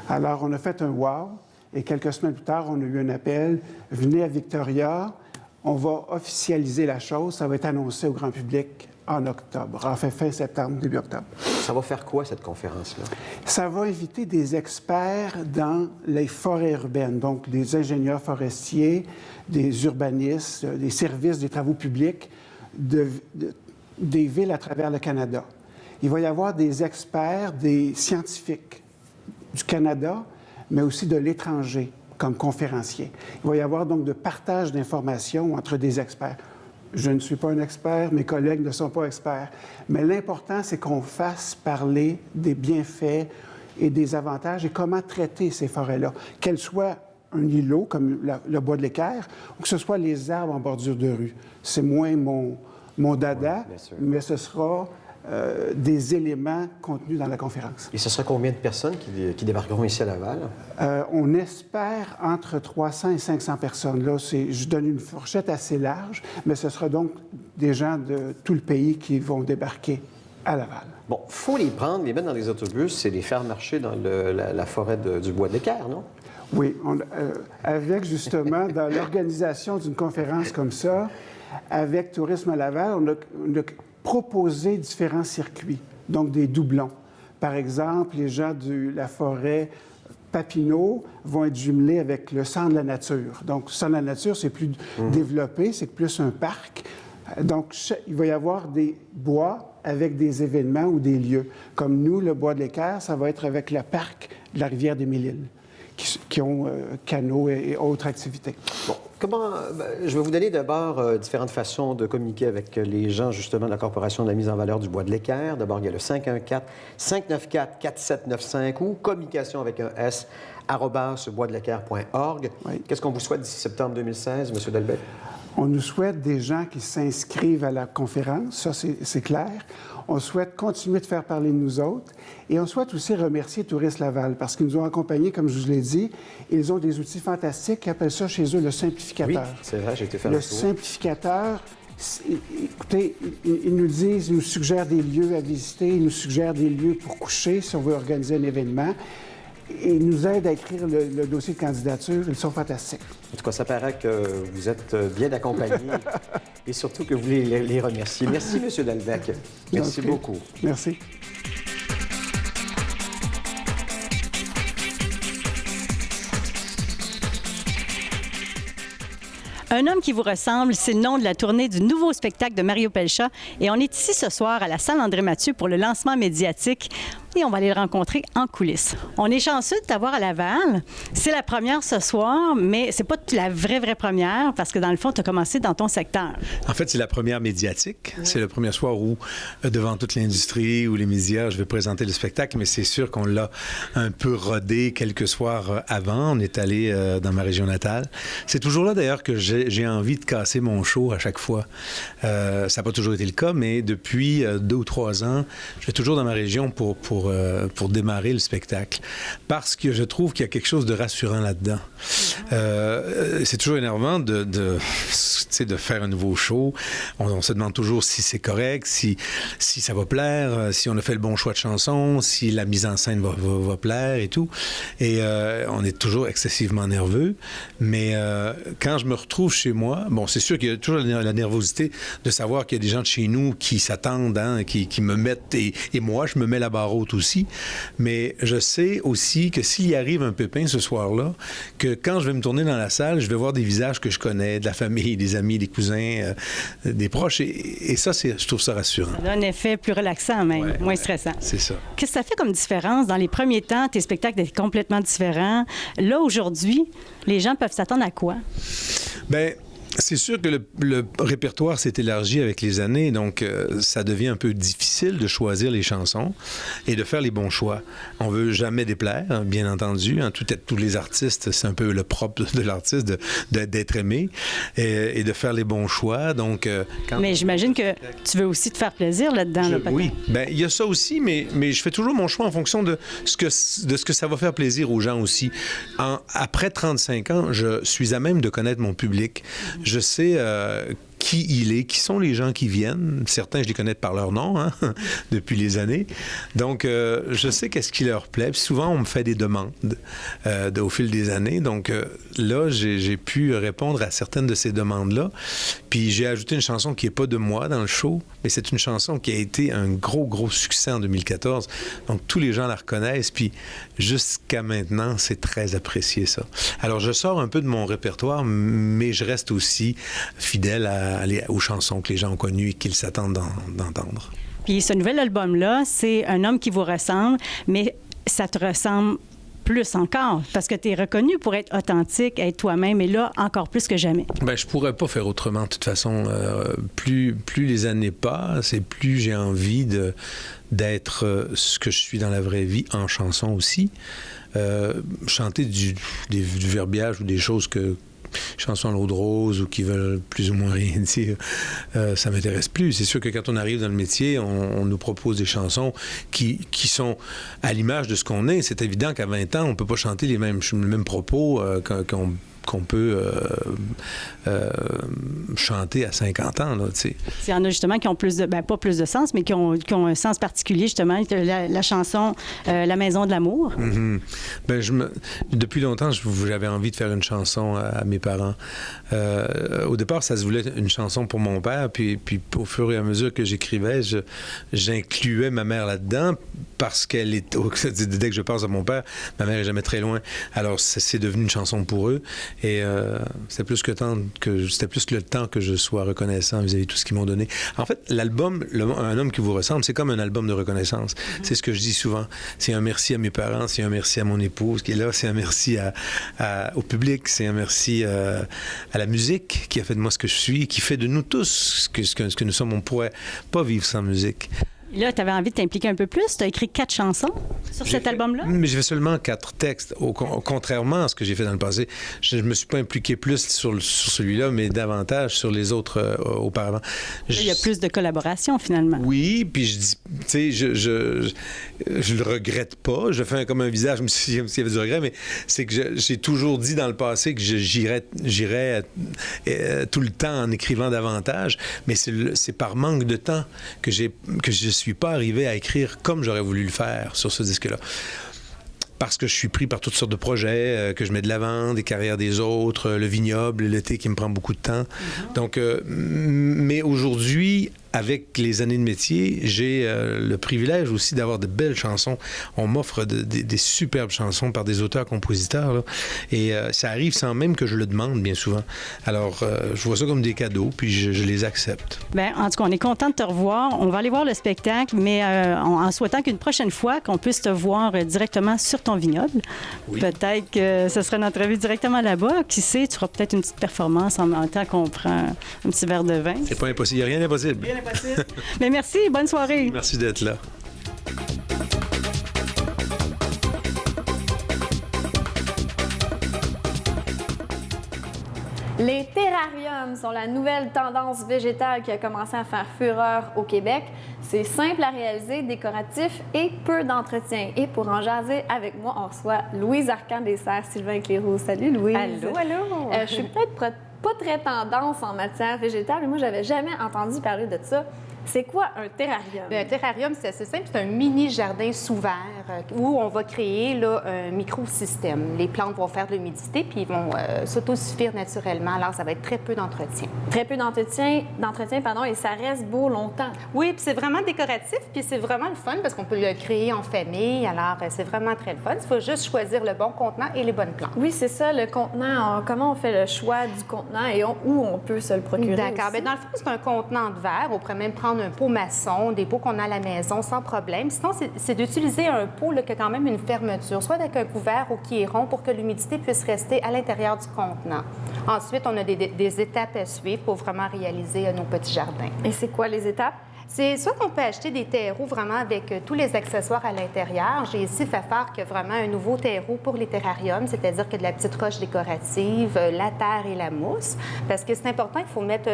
Alors, on a fait un wow, et quelques semaines plus tard, on a eu un appel. Venez à Victoria, on va officialiser la chose, ça va être annoncé au grand public en octobre, enfin fin septembre, début octobre. Ça va faire quoi, cette conférence-là? Ça va inviter des experts dans les forêts urbaines, donc des ingénieurs forestiers, des urbanistes, des services des travaux publics des villes à travers le Canada. Il va y avoir des experts, des scientifiques du Canada, mais aussi de l'étranger comme conférenciers. Il va y avoir donc de partage d'informations entre des experts. Je ne suis pas un expert, mes collègues ne sont pas experts, mais l'important, c'est qu'on fasse parler des bienfaits et des avantages et comment traiter ces forêts-là, qu'elles soient un îlot, comme le bois de l'Équerre, ou que ce soit les arbres en bordure de rue. C'est moins mon dada, oui, mais ce sera des éléments contenus dans la conférence. Et ce sera combien de personnes qui débarqueront ici à Laval? On espère entre 300 et 500 personnes. Là, je donne une fourchette assez large, mais ce sera donc des gens de tout le pays qui vont débarquer à Laval. Bon, il faut les prendre, les mettre dans des autobus et les faire marcher dans la forêt du bois de l'Équerre, non? Oui, avec justement, dans l'organisation d'une conférence comme ça, avec Tourisme Laval, on a proposé différents circuits, donc des doublons. Par exemple, les gens de la forêt Papineau vont être jumelés avec le Centre de la nature. Donc, le Centre de la nature, c'est plus développé, c'est plus un parc. Donc, il va y avoir des bois avec des événements ou des lieux. Comme nous, le bois de l'Équerre, ça va être avec le parc de la rivière des Mille-Îles, qui ont canaux et autres activités. Bon, je vais vous donner d'abord différentes façons de communiquer avec les gens, justement, de la Corporation de la mise en valeur du bois de l'Équerre. D'abord, il y a le 514-594-4795 ou communication avec un S, @boisdeléquerre.org. Oui. Qu'est-ce qu'on vous souhaite d'ici septembre 2016, M. Delbecq? On nous souhaite des gens qui s'inscrivent à la conférence, ça c'est clair. On souhaite continuer de faire parler de nous autres et on souhaite aussi remercier Tourisme Laval parce qu'ils nous ont accompagnés, comme je vous l'ai dit. Ils ont des outils fantastiques, ils appellent ça chez eux le simplificateur. Oui, c'est vrai, j'ai été faire le un tour. Simplificateur, écoutez, ils nous suggèrent des lieux à visiter, ils nous suggèrent des lieux pour coucher si on veut organiser un événement. Et ils nous aident à écrire le dossier de candidature. Ils sont fantastiques. En tout cas, ça paraît que vous êtes bien accompagnés et surtout que vous voulez les remercier. Merci, M. Delbecq. Merci beaucoup. Merci. Un homme qui vous ressemble, c'est le nom de la tournée du nouveau spectacle de Mario Pelcha. Et on est ici ce soir à la salle André-Mathieu pour le lancement médiatique. Et on va aller le rencontrer en coulisses. On est chanceux de t'avoir à Laval. C'est la première ce soir, mais c'est pas la vraie première parce que dans le fond, tu as commencé dans ton secteur. En fait, c'est la première médiatique. Oui. C'est le premier soir où, devant toute l'industrie ou les médias, je vais présenter le spectacle, mais c'est sûr qu'on l'a un peu rodé quelques soirs avant. On est allé dans ma région natale. C'est toujours là, d'ailleurs, que j'ai envie de casser mon show à chaque fois. Ça n'a pas toujours été le cas, mais depuis 2 ou 3 ans, je vais toujours dans ma région pour pour démarrer le spectacle. Parce que je trouve qu'il y a quelque chose de rassurant là-dedans. C'est toujours énervant de faire un nouveau show. On se demande toujours si c'est correct, si ça va plaire, si on a fait le bon choix de chanson, si la mise en scène va plaire et tout. Et on est toujours excessivement nerveux. Mais quand je me retrouve chez moi, bon, c'est sûr qu'il y a toujours la nervosité de savoir qu'il y a des gens de chez nous qui s'attendent, hein, qui me mettent, et moi, je me mets la barre haute aussi. Mais je sais aussi que s'il y arrive un pépin ce soir-là, que quand je vais me tourner dans la salle, je vais voir des visages que je connais, de la famille, des amis, des cousins, des proches. Et ça, je trouve ça rassurant. Ça donne un effet plus relaxant même, moins stressant. C'est ça. Qu'est-ce que ça fait comme différence? Dans les premiers temps, tes spectacles étaient complètement différents. Là, aujourd'hui, les gens peuvent s'attendre à quoi? Bien, c'est sûr que le répertoire s'est élargi avec les années, donc ça devient un peu difficile de choisir les chansons et de faire les bons choix. On veut jamais déplaire, hein, bien entendu. Hein, tous les artistes, c'est un peu le propre de l'artiste d'être aimé et de faire les bons choix. Donc, mais j'imagine que tu veux aussi te faire plaisir là-dedans. Oui, bien, il y a ça aussi, mais je fais toujours mon choix en fonction de ce que ça va faire plaisir aux gens aussi. Après 35 ans, je suis à même de connaître mon public. Je sais qui il est, qui sont les gens qui viennent. Certains, je les connais par leur nom, hein, depuis les années. Donc, je sais qu'est-ce qui leur plaît. Puis souvent, on me fait des demandes au fil des années. Donc, là, j'ai pu répondre à certaines de ces demandes-là. Puis, j'ai ajouté une chanson qui n'est pas de moi dans le show, mais c'est une chanson qui a été un gros succès en 2014. Donc, tous les gens la reconnaissent. Puis, jusqu'à maintenant, c'est très apprécié, ça. Alors, je sors un peu de mon répertoire, mais je reste aussi fidèle aux chansons que les gens ont connues et qu'ils s'attendent d'entendre. Puis ce nouvel album-là, c'est Un homme qui vous ressemble, mais ça te ressemble plus encore, parce que tu es reconnu pour être authentique, être toi-même, et là, encore plus que jamais. Bien, je pourrais pas faire autrement, de toute façon. Plus les années passent, et plus j'ai envie d'être ce que je suis dans la vraie vie, en chanson aussi. Chanter du verbiage ou des choses chansons à l'eau de rose ou qui veulent plus ou moins rien dire, ça m'intéresse plus. C'est sûr que quand on arrive dans le métier, on nous propose des chansons qui sont à l'image de ce qu'on est. C'est évident qu'à 20 ans, on peut pas chanter les mêmes propos qu'on peut chanter à 50 ans. Là, il y en a justement qui ont pas plus de sens, mais qui ont un sens particulier, justement. La chanson La maison de l'amour. Mm-hmm. Ben, depuis longtemps, j'avais envie de faire une chanson à mes parents. Au départ, ça se voulait une chanson pour mon père, puis au fur et à mesure que j'écrivais, j'incluais ma mère là-dedans, parce qu'elle est... Dès que je pense à mon père, ma mère est jamais très loin. Alors, c'est devenu une chanson pour eux. Et c'était plus que le temps que je sois reconnaissant vis-à-vis de tout ce qu'ils m'ont donné. En fait, l'album Un homme qui vous ressemble, c'est comme un album de reconnaissance. Mm-hmm. C'est ce que je dis souvent. C'est un merci à mes parents, c'est un merci à mon épouse qui est là, c'est un merci au public, c'est un merci à la musique qui a fait de moi ce que je suis, qui fait de nous tous ce que nous sommes. On ne pourrait pas vivre sans musique. Là, tu avais envie de t'impliquer un peu plus. Tu as écrit 4 chansons sur cet album-là? Mais j'ai fait seulement 4 textes. Contrairement à ce que j'ai fait dans le passé, je ne me suis pas impliqué plus sur celui-là, mais davantage sur les autres auparavant. Là, il y a plus de collaboration, finalement. Oui, puis je dis, tu sais, je le regrette pas. Je fais comme un visage, comme s'il y avait du regret, mais c'est que j'ai toujours dit dans le passé que j'irais tout le temps en écrivant davantage, mais c'est par manque de temps que je suis pas arrivé à écrire comme j'aurais voulu le faire sur ce disque-là. Parce que je suis pris par toutes sortes de projets que je mets de l'avant, des carrières des autres, le vignoble, l'été qui me prend beaucoup de temps. Mm-hmm. Donc, mais aujourd'hui, avec les années de métier, j'ai le privilège aussi d'avoir de belles chansons. On m'offre des superbes chansons par des auteurs-compositeurs. Là, et ça arrive sans même que je le demande, bien souvent. Alors, je vois ça comme des cadeaux, puis je les accepte. Bien, en tout cas, on est content de te revoir. On va aller voir le spectacle, mais en souhaitant qu'une prochaine fois, qu'on puisse te voir directement sur ton vignoble. Oui. Peut-être que ce serait notre vie directement là-bas. Qui sait, tu feras peut-être une petite performance en même temps qu'on prend un petit verre de vin. C'est pas impossible. Il n'y a rien d'impossible. Mais merci, bonne soirée. Merci d'être là. Les terrariums sont la nouvelle tendance végétale qui a commencé à faire fureur au Québec. C'est simple à réaliser, décoratif et peu d'entretien. Et pour en jaser avec moi, on reçoit Louise Arcand-Dessert, Sylvain Cléroux. Salut Louise. Allô, allô. Je suis peut-être pas très tendance en matière végétale, mais moi, j'avais jamais entendu parler de ça. C'est quoi un terrarium? Un terrarium, c'est assez simple. C'est un mini-jardin sous verre où on va créer là, un microsystème. Les plantes vont faire de l'humidité puis ils vont s'autosuffire naturellement. Alors, ça va être très peu d'entretien. Très peu d'entretien, et ça reste beau longtemps. Oui, puis c'est vraiment décoratif puis c'est vraiment le fun parce qu'on peut le créer en famille. Alors, c'est vraiment très le fun. Il faut juste choisir le bon contenant et les bonnes plantes. Oui, c'est ça, le contenant. Comment on fait le choix du contenant et où on peut se le procurer? D'accord. Bien, dans le fond, c'est un contenant de verre. On pourrait même prendre un pot maçon, des pots qu'on a à la maison sans problème. Sinon, c'est d'utiliser un pot là, qui a quand même une fermeture, soit avec un couvert ou qui est rond pour que l'humidité puisse rester à l'intérieur du contenant. Ensuite, on a des étapes à suivre pour vraiment réaliser nos petits jardins. Et c'est quoi les étapes? C'est soit qu'on peut acheter des terreaux vraiment avec tous les accessoires à l'intérieur. J'ai ici fait faire que vraiment un nouveau terreau pour les terrariums, c'est-à-dire que de la petite roche décorative, la terre et la mousse. Parce que c'est important, il faut mettre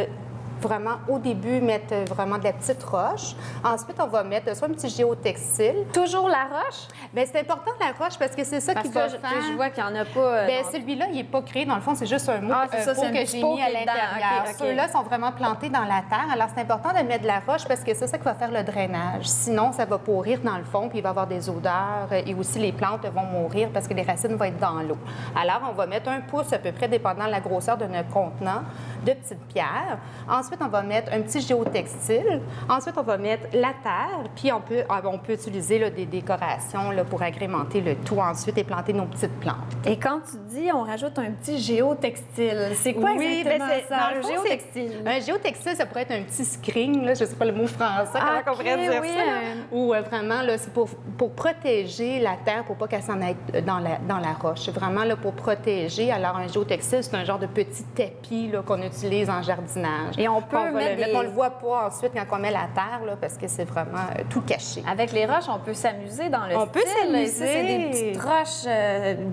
vraiment, au début, mettre vraiment de la petite roche. Ensuite, on va mettre soit un petit géotextile. Toujours la roche? Bien, c'est important, la roche, parce que c'est ça qui va faire... Je vois qu'il n'y en a pas... Bien, celui-là, il n'est pas créé. Dans le fond, c'est juste un pot que j'ai mis à l'intérieur. Okay. Ceux-là sont vraiment plantés dans la terre. Alors, c'est important de mettre de la roche parce que c'est ça qui va faire le drainage. Sinon, ça va pourrir dans le fond, puis il va y avoir des odeurs. Et aussi, les plantes vont mourir parce que les racines vont être dans l'eau. Alors, on va mettre 1 pouce à peu près, dépendant de la grosseur de notre contenant, de petites pierres. Ensuite, on va mettre un petit géotextile. Ensuite, on va mettre la terre. Puis, on peut utiliser là, des décorations là, pour agrémenter le tout ensuite et planter nos petites plantes. Et quand tu dis on rajoute un petit géotextile, c'est quoi exactement ça? Un géotextile. Un géotextile, ça pourrait être un petit screen, là, je ne sais pas le mot français, comment on pourrait dire ça. Ou vraiment, là, c'est pour protéger la terre, pour pas qu'elle s'en aille dans la roche. C'est vraiment là, pour protéger. Alors, un géotextile, c'est un genre de petit tapis là, qu'on utilise en jardinage. Et on peut on le voit pas ensuite quand on met la terre, là, parce que c'est vraiment tout caché. Avec les roches, on peut s'amuser dans le style. On peut s'amuser. C'est des petites roches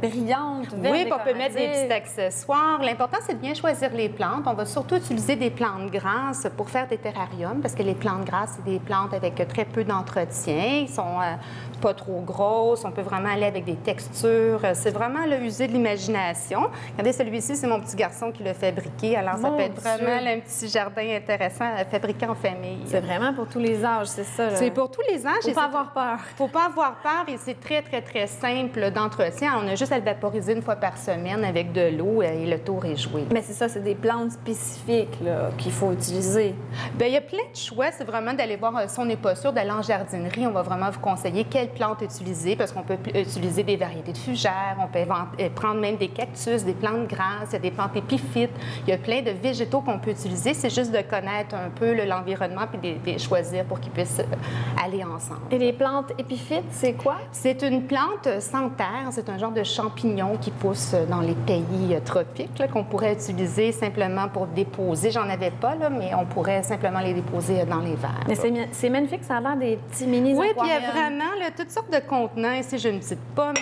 brillantes, vertes. Oui, puis on peut mettre des petits accessoires. L'important, c'est de bien choisir les plantes. On va surtout utiliser des plantes grasses pour faire des terrariums, parce que les plantes grasses, c'est des plantes avec très peu d'entretien. Ils sont pas trop grosses. On peut vraiment aller avec des textures. C'est vraiment là, user de l'imagination. Regardez, celui-ci, c'est mon petit garçon qui l'a fabriqué. Alors, ça peut être vraiment là, un petit jardin intéressant à fabriquer en famille. C'est vraiment pour tous les âges, c'est ça? C'est pour tous les âges. Faut pas avoir peur. Faut pas avoir peur et c'est très, très, très simple d'entretien. On a juste à le vaporiser 1 fois par semaine avec de l'eau et le tour est joué. Mais c'est ça, c'est des plantes spécifiques qu'il faut utiliser. Bien, il y a plein de choix. C'est vraiment d'aller voir, si on n'est pas sûr, d'aller en jardinerie. On va vraiment vous conseiller quelles plantes utiliser parce qu'on peut utiliser des variétés de fougères, on peut prendre même des cactus, des plantes grasses, il y a des plantes épiphytes. Il y a plein de végétaux qu'on peut utiliser. C'est juste de connaître un peu l'environnement puis de les choisir pour qu'ils puissent aller ensemble. Et les plantes épiphytes, c'est quoi? C'est une plante sans terre. C'est un genre de champignon qui pousse dans les pays tropiques qu'on pourrait utiliser simplement pour déposer. J'en avais pas, là, mais on pourrait simplement les déposer dans les verres. Mais c'est magnifique, ça a l'air des petits mini-aquariums. Oui, puis il y a vraiment là, toutes sortes de contenants. Ici, j'ai une petite pomme.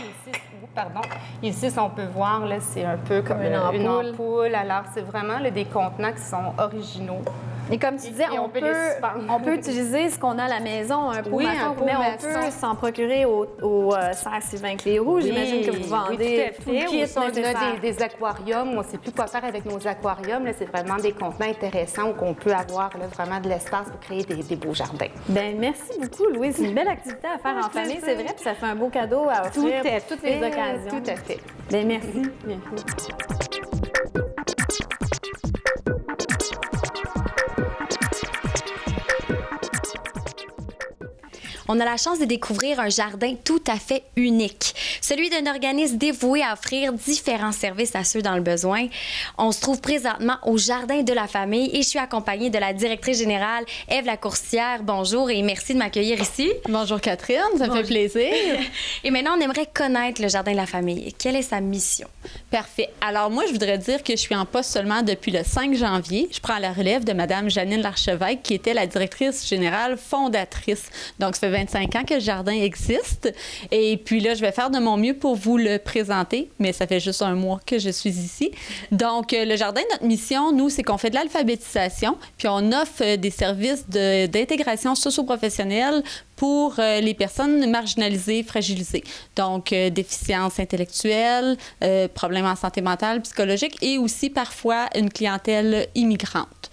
Ici, si on peut voir, là, c'est un peu comme une ampoule. Alors, c'est vraiment là, des contenants qui sont originaux. Et comme tu disais, on peut utiliser ce qu'on a à la maison, un pot maçon, mais on peut s'en procurer au Serre Sylvain Cléroux. J'imagine que vous vendez tout le kit nécessaire. On a des aquariums, on ne sait plus quoi faire avec nos aquariums. C'est vraiment des contenants intéressants où on peut avoir là, vraiment de l'espace pour créer des beaux jardins. Bien, merci beaucoup, Louise. C'est une belle activité à faire en famille, c'est vrai, puis ça fait un beau cadeau à offrir pour toutes les occasions. Tout à fait. Bien, merci. On a la chance de découvrir un jardin tout à fait unique, celui d'un organisme dévoué à offrir différents services à ceux dans le besoin. On se trouve présentement au Jardin de la Famille et je suis accompagnée de la directrice générale, Ève Lacourcière. Bonjour et merci de m'accueillir ici. Bonjour Catherine, ça me fait plaisir. Et maintenant, on aimerait connaître le Jardin de la Famille. Quelle est sa mission? Parfait. Alors moi, je voudrais dire que je suis en poste seulement depuis le 5 janvier. Je prends la relève de Mme Janine Larchevêque, qui était la directrice générale fondatrice. Donc, ça fait 25 ans que le jardin existe. Et puis là, je vais faire de mon mieux pour vous le présenter, mais ça fait juste un mois que je suis ici. Donc, le jardin, notre mission, nous, c'est qu'on fait de l'alphabétisation, puis on offre des services d'intégration socio-professionnelle pour les personnes marginalisées, fragilisées. Donc, déficience intellectuelle, problèmes en santé mentale, psychologique et aussi parfois une clientèle immigrante.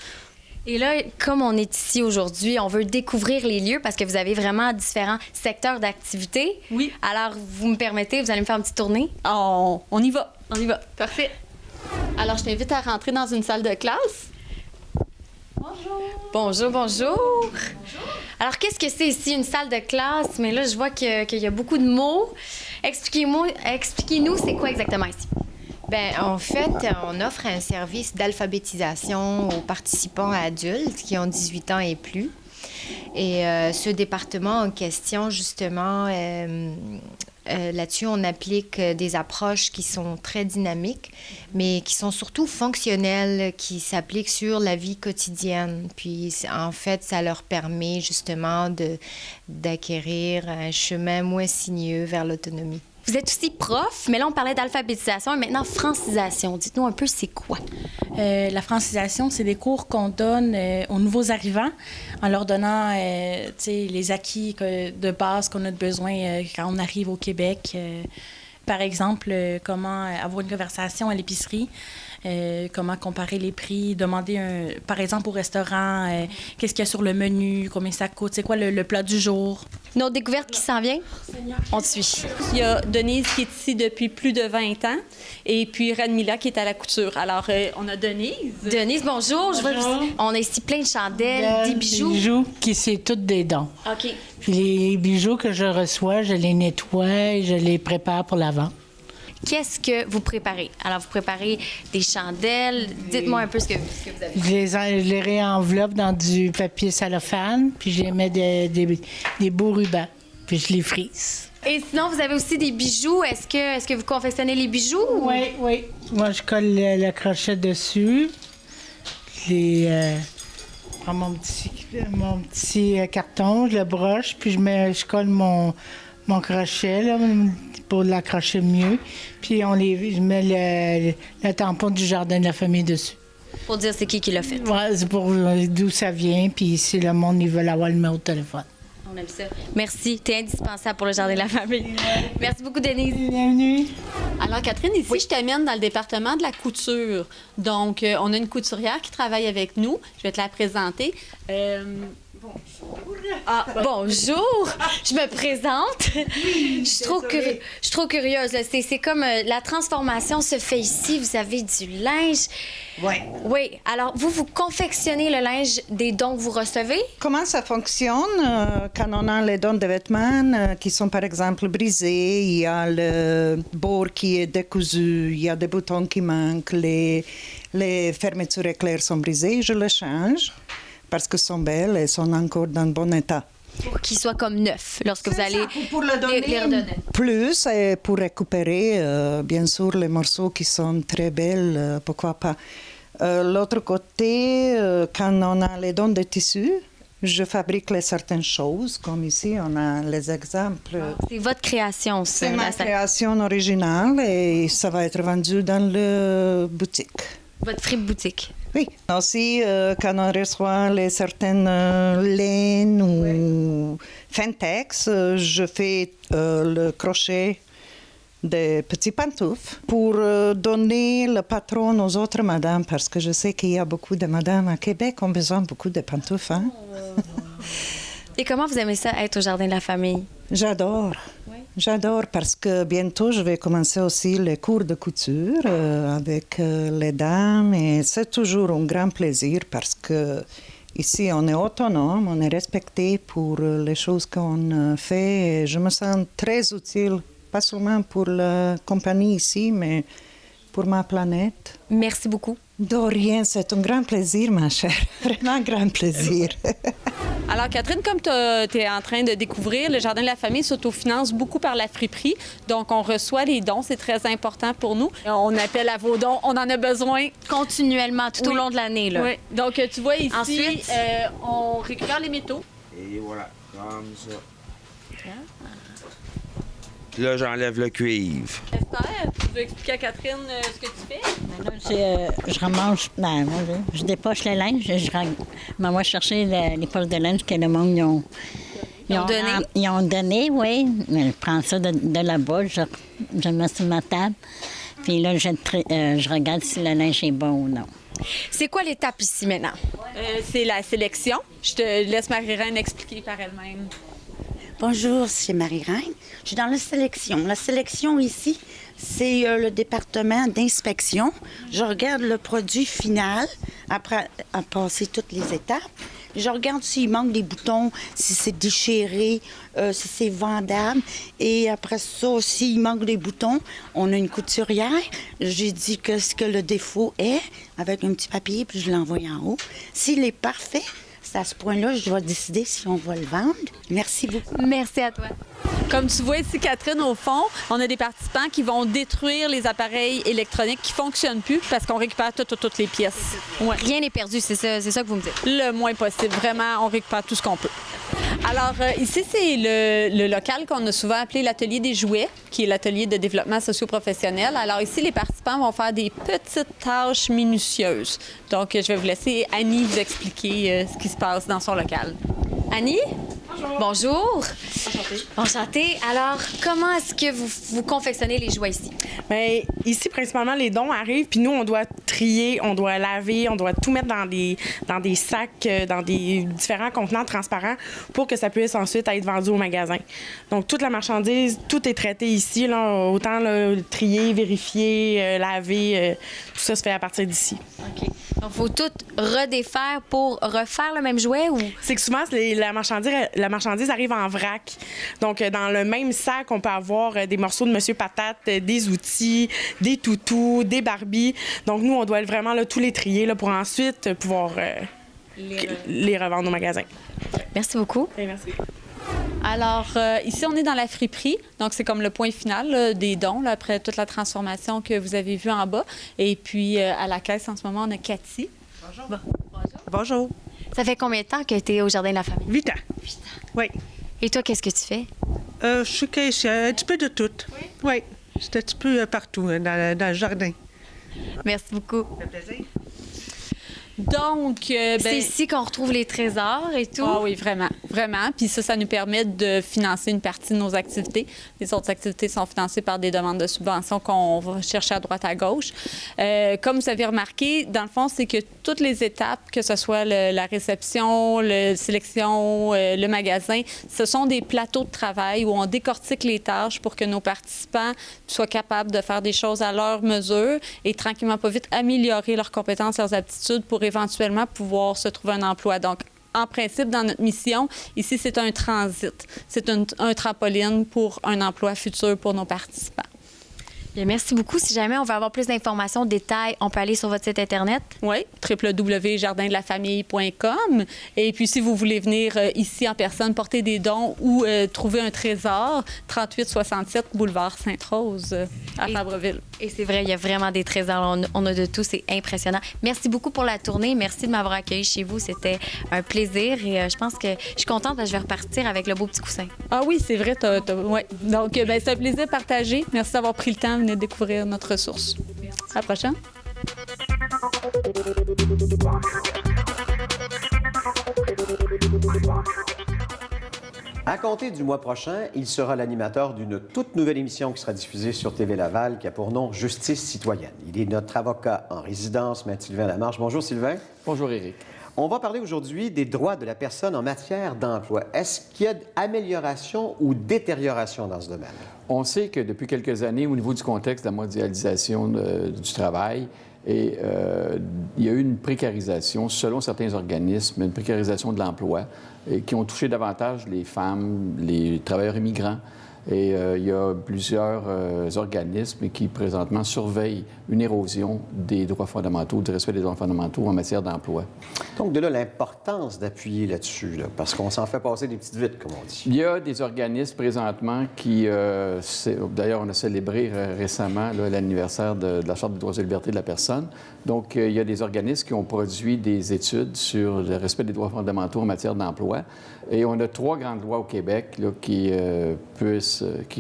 Et là, comme on est ici aujourd'hui, on veut découvrir les lieux parce que vous avez vraiment différents secteurs d'activité. Oui. Alors, vous me permettez, vous allez me faire une petite tournée? On y va. On y va. Parfait. Alors, je t'invite à rentrer dans une salle de classe. Bonjour. Bonjour, bonjour. Alors, qu'est-ce que c'est ici, une salle de classe? Mais là, je vois qu'il y a beaucoup de mots. Expliquez-nous, c'est quoi exactement ici? Bien, en fait, on offre un service d'alphabétisation aux participants adultes qui ont 18 ans et plus. Et ce département en question, justement, là-dessus, on applique des approches qui sont très dynamiques, mais qui sont surtout fonctionnelles, qui s'appliquent sur la vie quotidienne. Puis, en fait, ça leur permet justement d'acquérir un chemin moins sinueux vers l'autonomie. Vous êtes aussi prof, mais là, on parlait d'alphabétisation et maintenant francisation. Dites-nous un peu, c'est quoi? La francisation, c'est des cours qu'on donne aux nouveaux arrivants en leur donnant les acquis de base qu'on a besoin quand on arrive au Québec. Par exemple, comment avoir une conversation à l'épicerie, comment comparer les prix, demander, par exemple, au restaurant, qu'est-ce qu'il y a sur le menu, combien ça coûte, c'est quoi le plat du jour. Une autre découverte qui s'en vient? On te suit. Il y a Denise qui est ici depuis plus de 20 ans et puis Radmila qui est à la couture. Alors, on a Denise. Denise, bonjour. On a ici plein de chandelles, des bijoux. Des bijoux qui, c'est toutes des dons. OK. Puis les bijoux que je reçois, je les nettoie et je les prépare pour la vente. Qu'est-ce que vous préparez? Alors, vous préparez des chandelles. Dites-moi un peu ce que vous avez. Je les réenveloppe dans du papier cellophane, puis je les mets des beaux rubans, puis je les frise. Et sinon, vous avez aussi des bijoux. Est-ce que vous confectionnez les bijoux? Oui, oui. Moi, je colle le crochet dessus. Je prends mon petit carton, je le broche, puis je colle mon crochet là, pour l'accrocher mieux. Puis je mets le tampon du jardin de la famille dessus. Pour dire c'est qui l'a fait. Oui, c'est pour d'où ça vient, puis si le monde ils veulent avoir le numéro de téléphone. On aime ça. Merci. T'es indispensable pour le jardin de la famille. Merci beaucoup, Denise. Bienvenue. Alors, Catherine, ici, je t'amène dans le département de la couture. Donc, on a une couturière qui travaille avec nous. Je vais te la présenter. Bonjour! Je me présente. Je suis trop curieuse. C'est comme la transformation se fait ici. Vous avez du linge. Oui. Oui. Alors, vous confectionnez le linge des dons que vous recevez? Comment ça fonctionne quand on a les dons de vêtements qui sont, par exemple, brisés, il y a le bord qui est décousu, il y a des boutons qui manquent, les fermetures éclairs sont brisées, je les change. Parce que sont belles et sont encore dans bon état. Pour qu'ils soient comme neufs lorsque vous allez pour le donner, les redonner. Plus, et pour récupérer, bien sûr, les morceaux qui sont très belles, pourquoi pas. L'autre côté, quand on a les dons de tissus, je fabrique certaines choses, comme ici, on a les exemples. C'est votre création, ça? C'est ma création originale et ça va être vendu dans la boutique. Votre fripe boutique? Oui. Aussi, quand on reçoit certaines laines ou Fentex, je fais le crochet des petits pantoufles pour donner le patron aux autres madames, parce que je sais qu'il y a beaucoup de madames à Québec qui ont besoin beaucoup de pantoufles. Hein? Et comment vous aimez ça, être au jardin de la famille? J'adore. Oui. J'adore parce que bientôt, je vais commencer aussi les cours de couture avec les dames. Et c'est toujours un grand plaisir parce que ici, on est autonome, on est respecté pour les choses qu'on fait. Et je me sens très utile, pas seulement pour la compagnie ici, mais pour ma planète. Merci beaucoup. De rien, c'est un grand plaisir, ma chère. Vraiment un grand plaisir. Alors, Catherine, comme tu es en train de découvrir, le Jardin de la famille s'autofinance beaucoup par la friperie. Donc, on reçoit les dons. C'est très important pour nous. On appelle à vos dons. On en a besoin. Continuellement, tout au long de l'année. Oui. Donc, tu vois ici, ensuite, on récupère les métaux. Et voilà, comme ça. Là, j'enlève le cuivre. Esther, tu veux expliquer à Catherine ce que tu fais? Je ramasse, je dépoche le linge, je m'en vais chercher les poches de linge que le monde ils ont donné, oui. Mais je prends ça de là-bas, je mets sur ma table, puis là, je regarde si le linge est bon ou non. C'est quoi l'étape ici maintenant? C'est la sélection. Je te laisse Marie-Reine expliquer par elle-même. Bonjour, c'est Marie-Reine. Je suis dans la sélection. La sélection ici, c'est le département d'inspection. Je regarde le produit final après avoir passé toutes les étapes. Je regarde s'il manque des boutons, si c'est déchiré, si c'est vendable. Et après ça, s'il manque des boutons, on a une couturière. J'ai dit que ce que le défaut est, avec un petit papier, puis je l'envoie en haut. S'il est parfait, c'est à ce point-là, je dois décider si on va le vendre. Merci beaucoup. Merci à toi. Comme tu vois ici, Catherine, au fond, on a des participants qui vont détruire les appareils électroniques qui ne fonctionnent plus parce qu'on récupère toutes les pièces. Ouais. Rien n'est perdu, c'est ça que vous me dites. Le moins possible. Vraiment, on récupère tout ce qu'on peut. Alors, ici, c'est le local qu'on a souvent appelé l'atelier des jouets, qui est l'atelier de développement socio-professionnel. Alors ici, les participants vont faire des petites tâches minutieuses. Donc, je vais vous laisser Annie vous expliquer ce qui se passe dans son local. Annie? Bonjour. Enchantée. Alors, comment est-ce que vous confectionnez les jouets ici? Bien, ici, principalement, les dons arrivent, puis nous, on doit trier, on doit laver, on doit tout mettre dans des sacs, dans des différents contenants transparents pour que ça puisse ensuite être vendu au magasin. Donc, toute la marchandise, tout est traité ici, là, autant là, trier, vérifier, laver, tout ça se fait à partir d'ici. OK. Donc, il faut tout redéfaire pour refaire le même jouet ou? C'est que souvent, la marchandise arrive en vrac. Donc, dans le même sac, on peut avoir des morceaux de Monsieur Patate, des outils, des toutous, des Barbies. Donc, nous, on doit vraiment là, tous les trier là, pour ensuite pouvoir les revendre au magasin. Merci beaucoup. Et merci. Alors, ici, on est dans la friperie. Donc, c'est comme le point final là, des dons, là, après toute la transformation que vous avez vue en bas. Et puis, à la caisse, en ce moment, on a Cathy. Bonjour. Bonjour. Ça fait combien de temps que tu es au Jardin de la Famille? 8 ans. 8 ans. Oui. Et toi, qu'est-ce que tu fais? Je suis caissière, un petit peu de tout. Oui. C'est un petit peu partout, dans le jardin. Merci beaucoup. Ça fait plaisir. Donc, c'est ici qu'on retrouve les trésors et tout. Ah oui, vraiment, vraiment. Puis ça nous permet de financer une partie de nos activités. Les autres activités sont financées par des demandes de subventions qu'on va chercher à droite à gauche. Comme vous avez remarqué, dans le fond, c'est que toutes les étapes, que ce soit la réception, la sélection, le magasin, ce sont des plateaux de travail où on décortique les tâches pour que nos participants soient capables de faire des choses à leur mesure et tranquillement, pas vite, améliorer leurs compétences, leurs aptitudes pour éventuellement pouvoir se trouver un emploi. Donc, en principe, dans notre mission, ici, c'est un transit. C'est un trampoline pour un emploi futur pour nos participants. Bien, merci beaucoup. Si jamais on veut avoir plus d'informations, détails, on peut aller sur votre site Internet. Oui, www.jardindelafamille.com. Et puis, si vous voulez venir ici en personne, porter des dons ou trouver un trésor, 3867 boulevard Sainte-Rose à Fabreville. Et c'est vrai, il y a vraiment des trésors. On a de tout. C'est impressionnant. Merci beaucoup pour la tournée. Merci de m'avoir accueilli chez vous. C'était un plaisir. Et je pense que je suis contente parce que je vais repartir avec le beau petit coussin. Ah oui, c'est vrai. Ouais. Donc, c'est un plaisir partagé. Merci d'avoir pris le temps de venir découvrir notre ressource. À la prochaine. À compter du mois prochain, il sera l'animateur d'une toute nouvelle émission qui sera diffusée sur TV Laval qui a pour nom Justice citoyenne. Il est notre avocat en résidence, Maître Sylvain Lamarche. Bonjour Sylvain. Bonjour Éric. On va parler aujourd'hui des droits de la personne en matière d'emploi. Est-ce qu'il y a amélioration ou détérioration dans ce domaine? On sait que depuis quelques années, au niveau du contexte de la mondialisation du travail, il y a eu une précarisation, selon certains organismes, une précarisation de l'emploi qui ont touché davantage les femmes, les travailleurs immigrants. Et il y a plusieurs organismes qui, présentement, surveillent une érosion des droits fondamentaux, du respect des droits fondamentaux en matière d'emploi. Donc, de là, l'importance d'appuyer là-dessus, là, parce qu'on s'en fait passer des petites vites, comme on dit. Il y a des organismes, présentement, qui... d'ailleurs, on a célébré récemment l'anniversaire de la Charte des droits et libertés de la personne. Donc, il y a des organismes qui ont produit des études sur le respect des droits fondamentaux en matière d'emploi. Et on a 3 grandes lois au Québec là, qui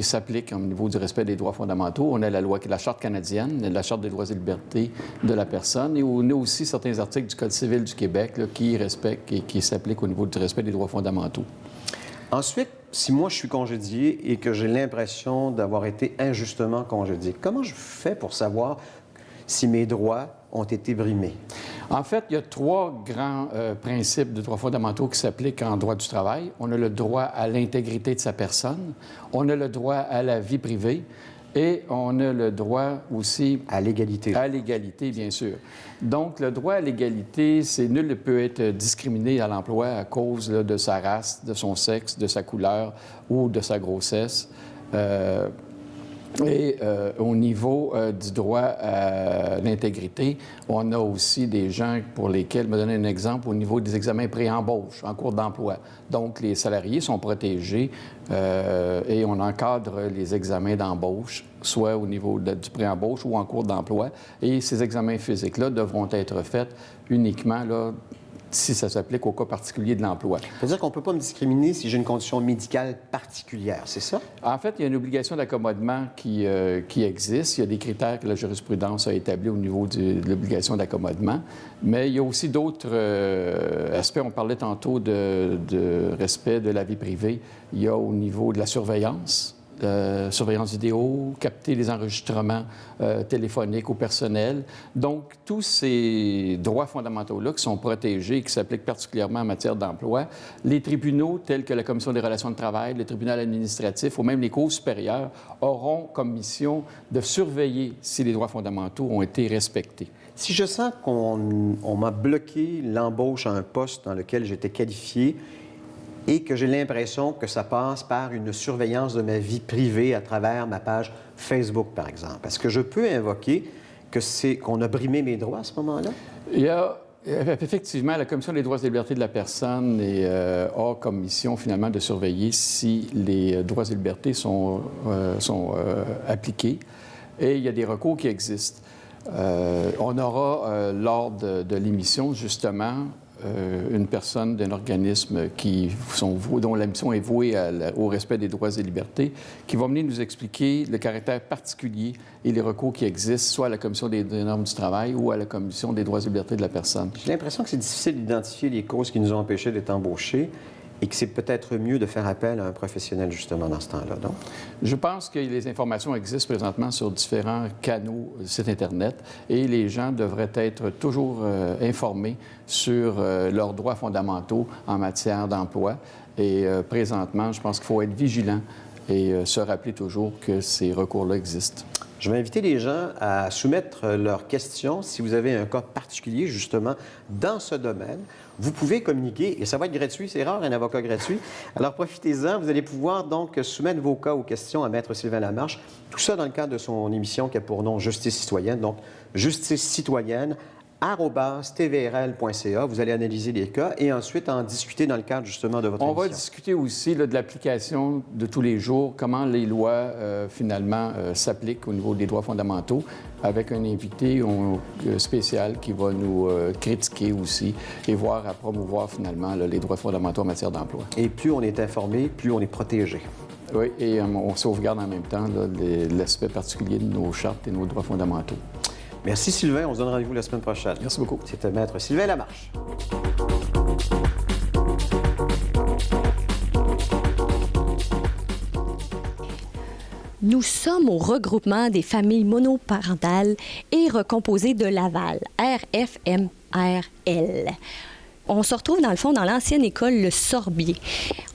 s'appliquent au niveau du respect des droits fondamentaux. On a la Charte canadienne, la Charte des droits et libertés de la personne, et on a aussi certains articles du Code civil du Québec là, qui respectent et qui s'appliquent au niveau du respect des droits fondamentaux. Ensuite, si moi je suis congédié et que j'ai l'impression d'avoir été injustement congédié, comment je fais pour savoir si mes droits ont été brimés? En fait, il y a 3 grands principes de droits fondamentaux qui s'appliquent en droit du travail. On a le droit à l'intégrité de sa personne, on a le droit à la vie privée et on a le droit aussi... À l'égalité. À l'égalité, bien sûr. Donc, le droit à l'égalité, c'est nul ne peut être discriminé à l'emploi à cause là, de sa race, de son sexe, de sa couleur ou de sa grossesse. Et au niveau du droit à l'intégrité, on a aussi des gens pour lesquels, je vais donner un exemple, au niveau des examens pré-embauche en cours d'emploi. Donc, les salariés sont protégés et on encadre les examens d'embauche, soit au niveau du pré-embauche ou en cours d'emploi. Et ces examens physiques-là devront être faits uniquement là, si ça s'applique au cas particulier de l'emploi. C'est-à-dire qu'on ne peut pas me discriminer si j'ai une condition médicale particulière, c'est ça? En fait, il y a une obligation d'accommodement qui existe. Il y a des critères que la jurisprudence a établis au niveau de l'obligation d'accommodement. Mais il y a aussi d'autres aspects. On parlait tantôt de respect de la vie privée. Il y a au niveau de la surveillance. Surveillance vidéo, capter les enregistrements téléphoniques au personnel. Donc, tous ces droits fondamentaux-là qui sont protégés et qui s'appliquent particulièrement en matière d'emploi, les tribunaux tels que la Commission des relations de travail, le tribunal administratif ou même les cours supérieures auront comme mission de surveiller si les droits fondamentaux ont été respectés. Si je sens qu'on m'a bloqué l'embauche à un poste dans lequel j'étais qualifié, et que j'ai l'impression que ça passe par une surveillance de ma vie privée à travers ma page Facebook, par exemple. Est-ce que je peux invoquer qu'on a brimé mes droits à ce moment-là? Il y a effectivement la Commission des droits et libertés de la personne a comme mission, finalement, de surveiller si les droits et libertés sont appliqués. Et il y a des recours qui existent. On aura, lors de l'émission, justement, une personne d'un organisme dont la mission est vouée au respect des droits et libertés, qui va venir nous expliquer le caractère particulier et les recours qui existent, soit à la Commission des normes du travail ou à la Commission des droits et libertés de la personne. J'ai l'impression que c'est difficile d'identifier les causes qui nous ont empêchés d'être embauchés et que c'est peut-être mieux de faire appel à un professionnel, justement, dans ce temps-là, donc? Je pense que les informations existent présentement sur différents canaux, sites Internet, et les gens devraient être toujours informés sur leurs droits fondamentaux en matière d'emploi. Et présentement, je pense qu'il faut être vigilant et se rappeler toujours que ces recours-là existent. Je vais inviter les gens à soumettre leurs questions. Si vous avez un cas particulier, justement, dans ce domaine, vous pouvez communiquer, et ça va être gratuit, c'est rare un avocat gratuit. Alors profitez-en, vous allez pouvoir donc soumettre vos cas aux questions à Maître Sylvain Lamarche. Tout ça dans le cadre de son émission qui a pour nom Justice citoyenne. Donc, Justice citoyenne, @tvrl.ca. Vous allez analyser les cas et ensuite en discuter dans le cadre justement de votre émission. On va discuter aussi là, de l'application de tous les jours, comment les lois finalement s'appliquent au niveau des droits fondamentaux, avec un invité spécial qui va nous critiquer aussi et voir à promouvoir finalement là, les droits fondamentaux en matière d'emploi. Et plus on est informé, plus on est protégé. Oui, et on sauvegarde en même temps l'aspect particulier de nos chartes et nos droits fondamentaux. Merci Sylvain, on se donne rendez-vous la semaine prochaine. Merci beaucoup. C'était Maître Sylvain Lamarche. Nous sommes au regroupement des familles monoparentales et recomposées de Laval, RFMRL. On se retrouve dans le fond dans l'ancienne école Le Sorbier.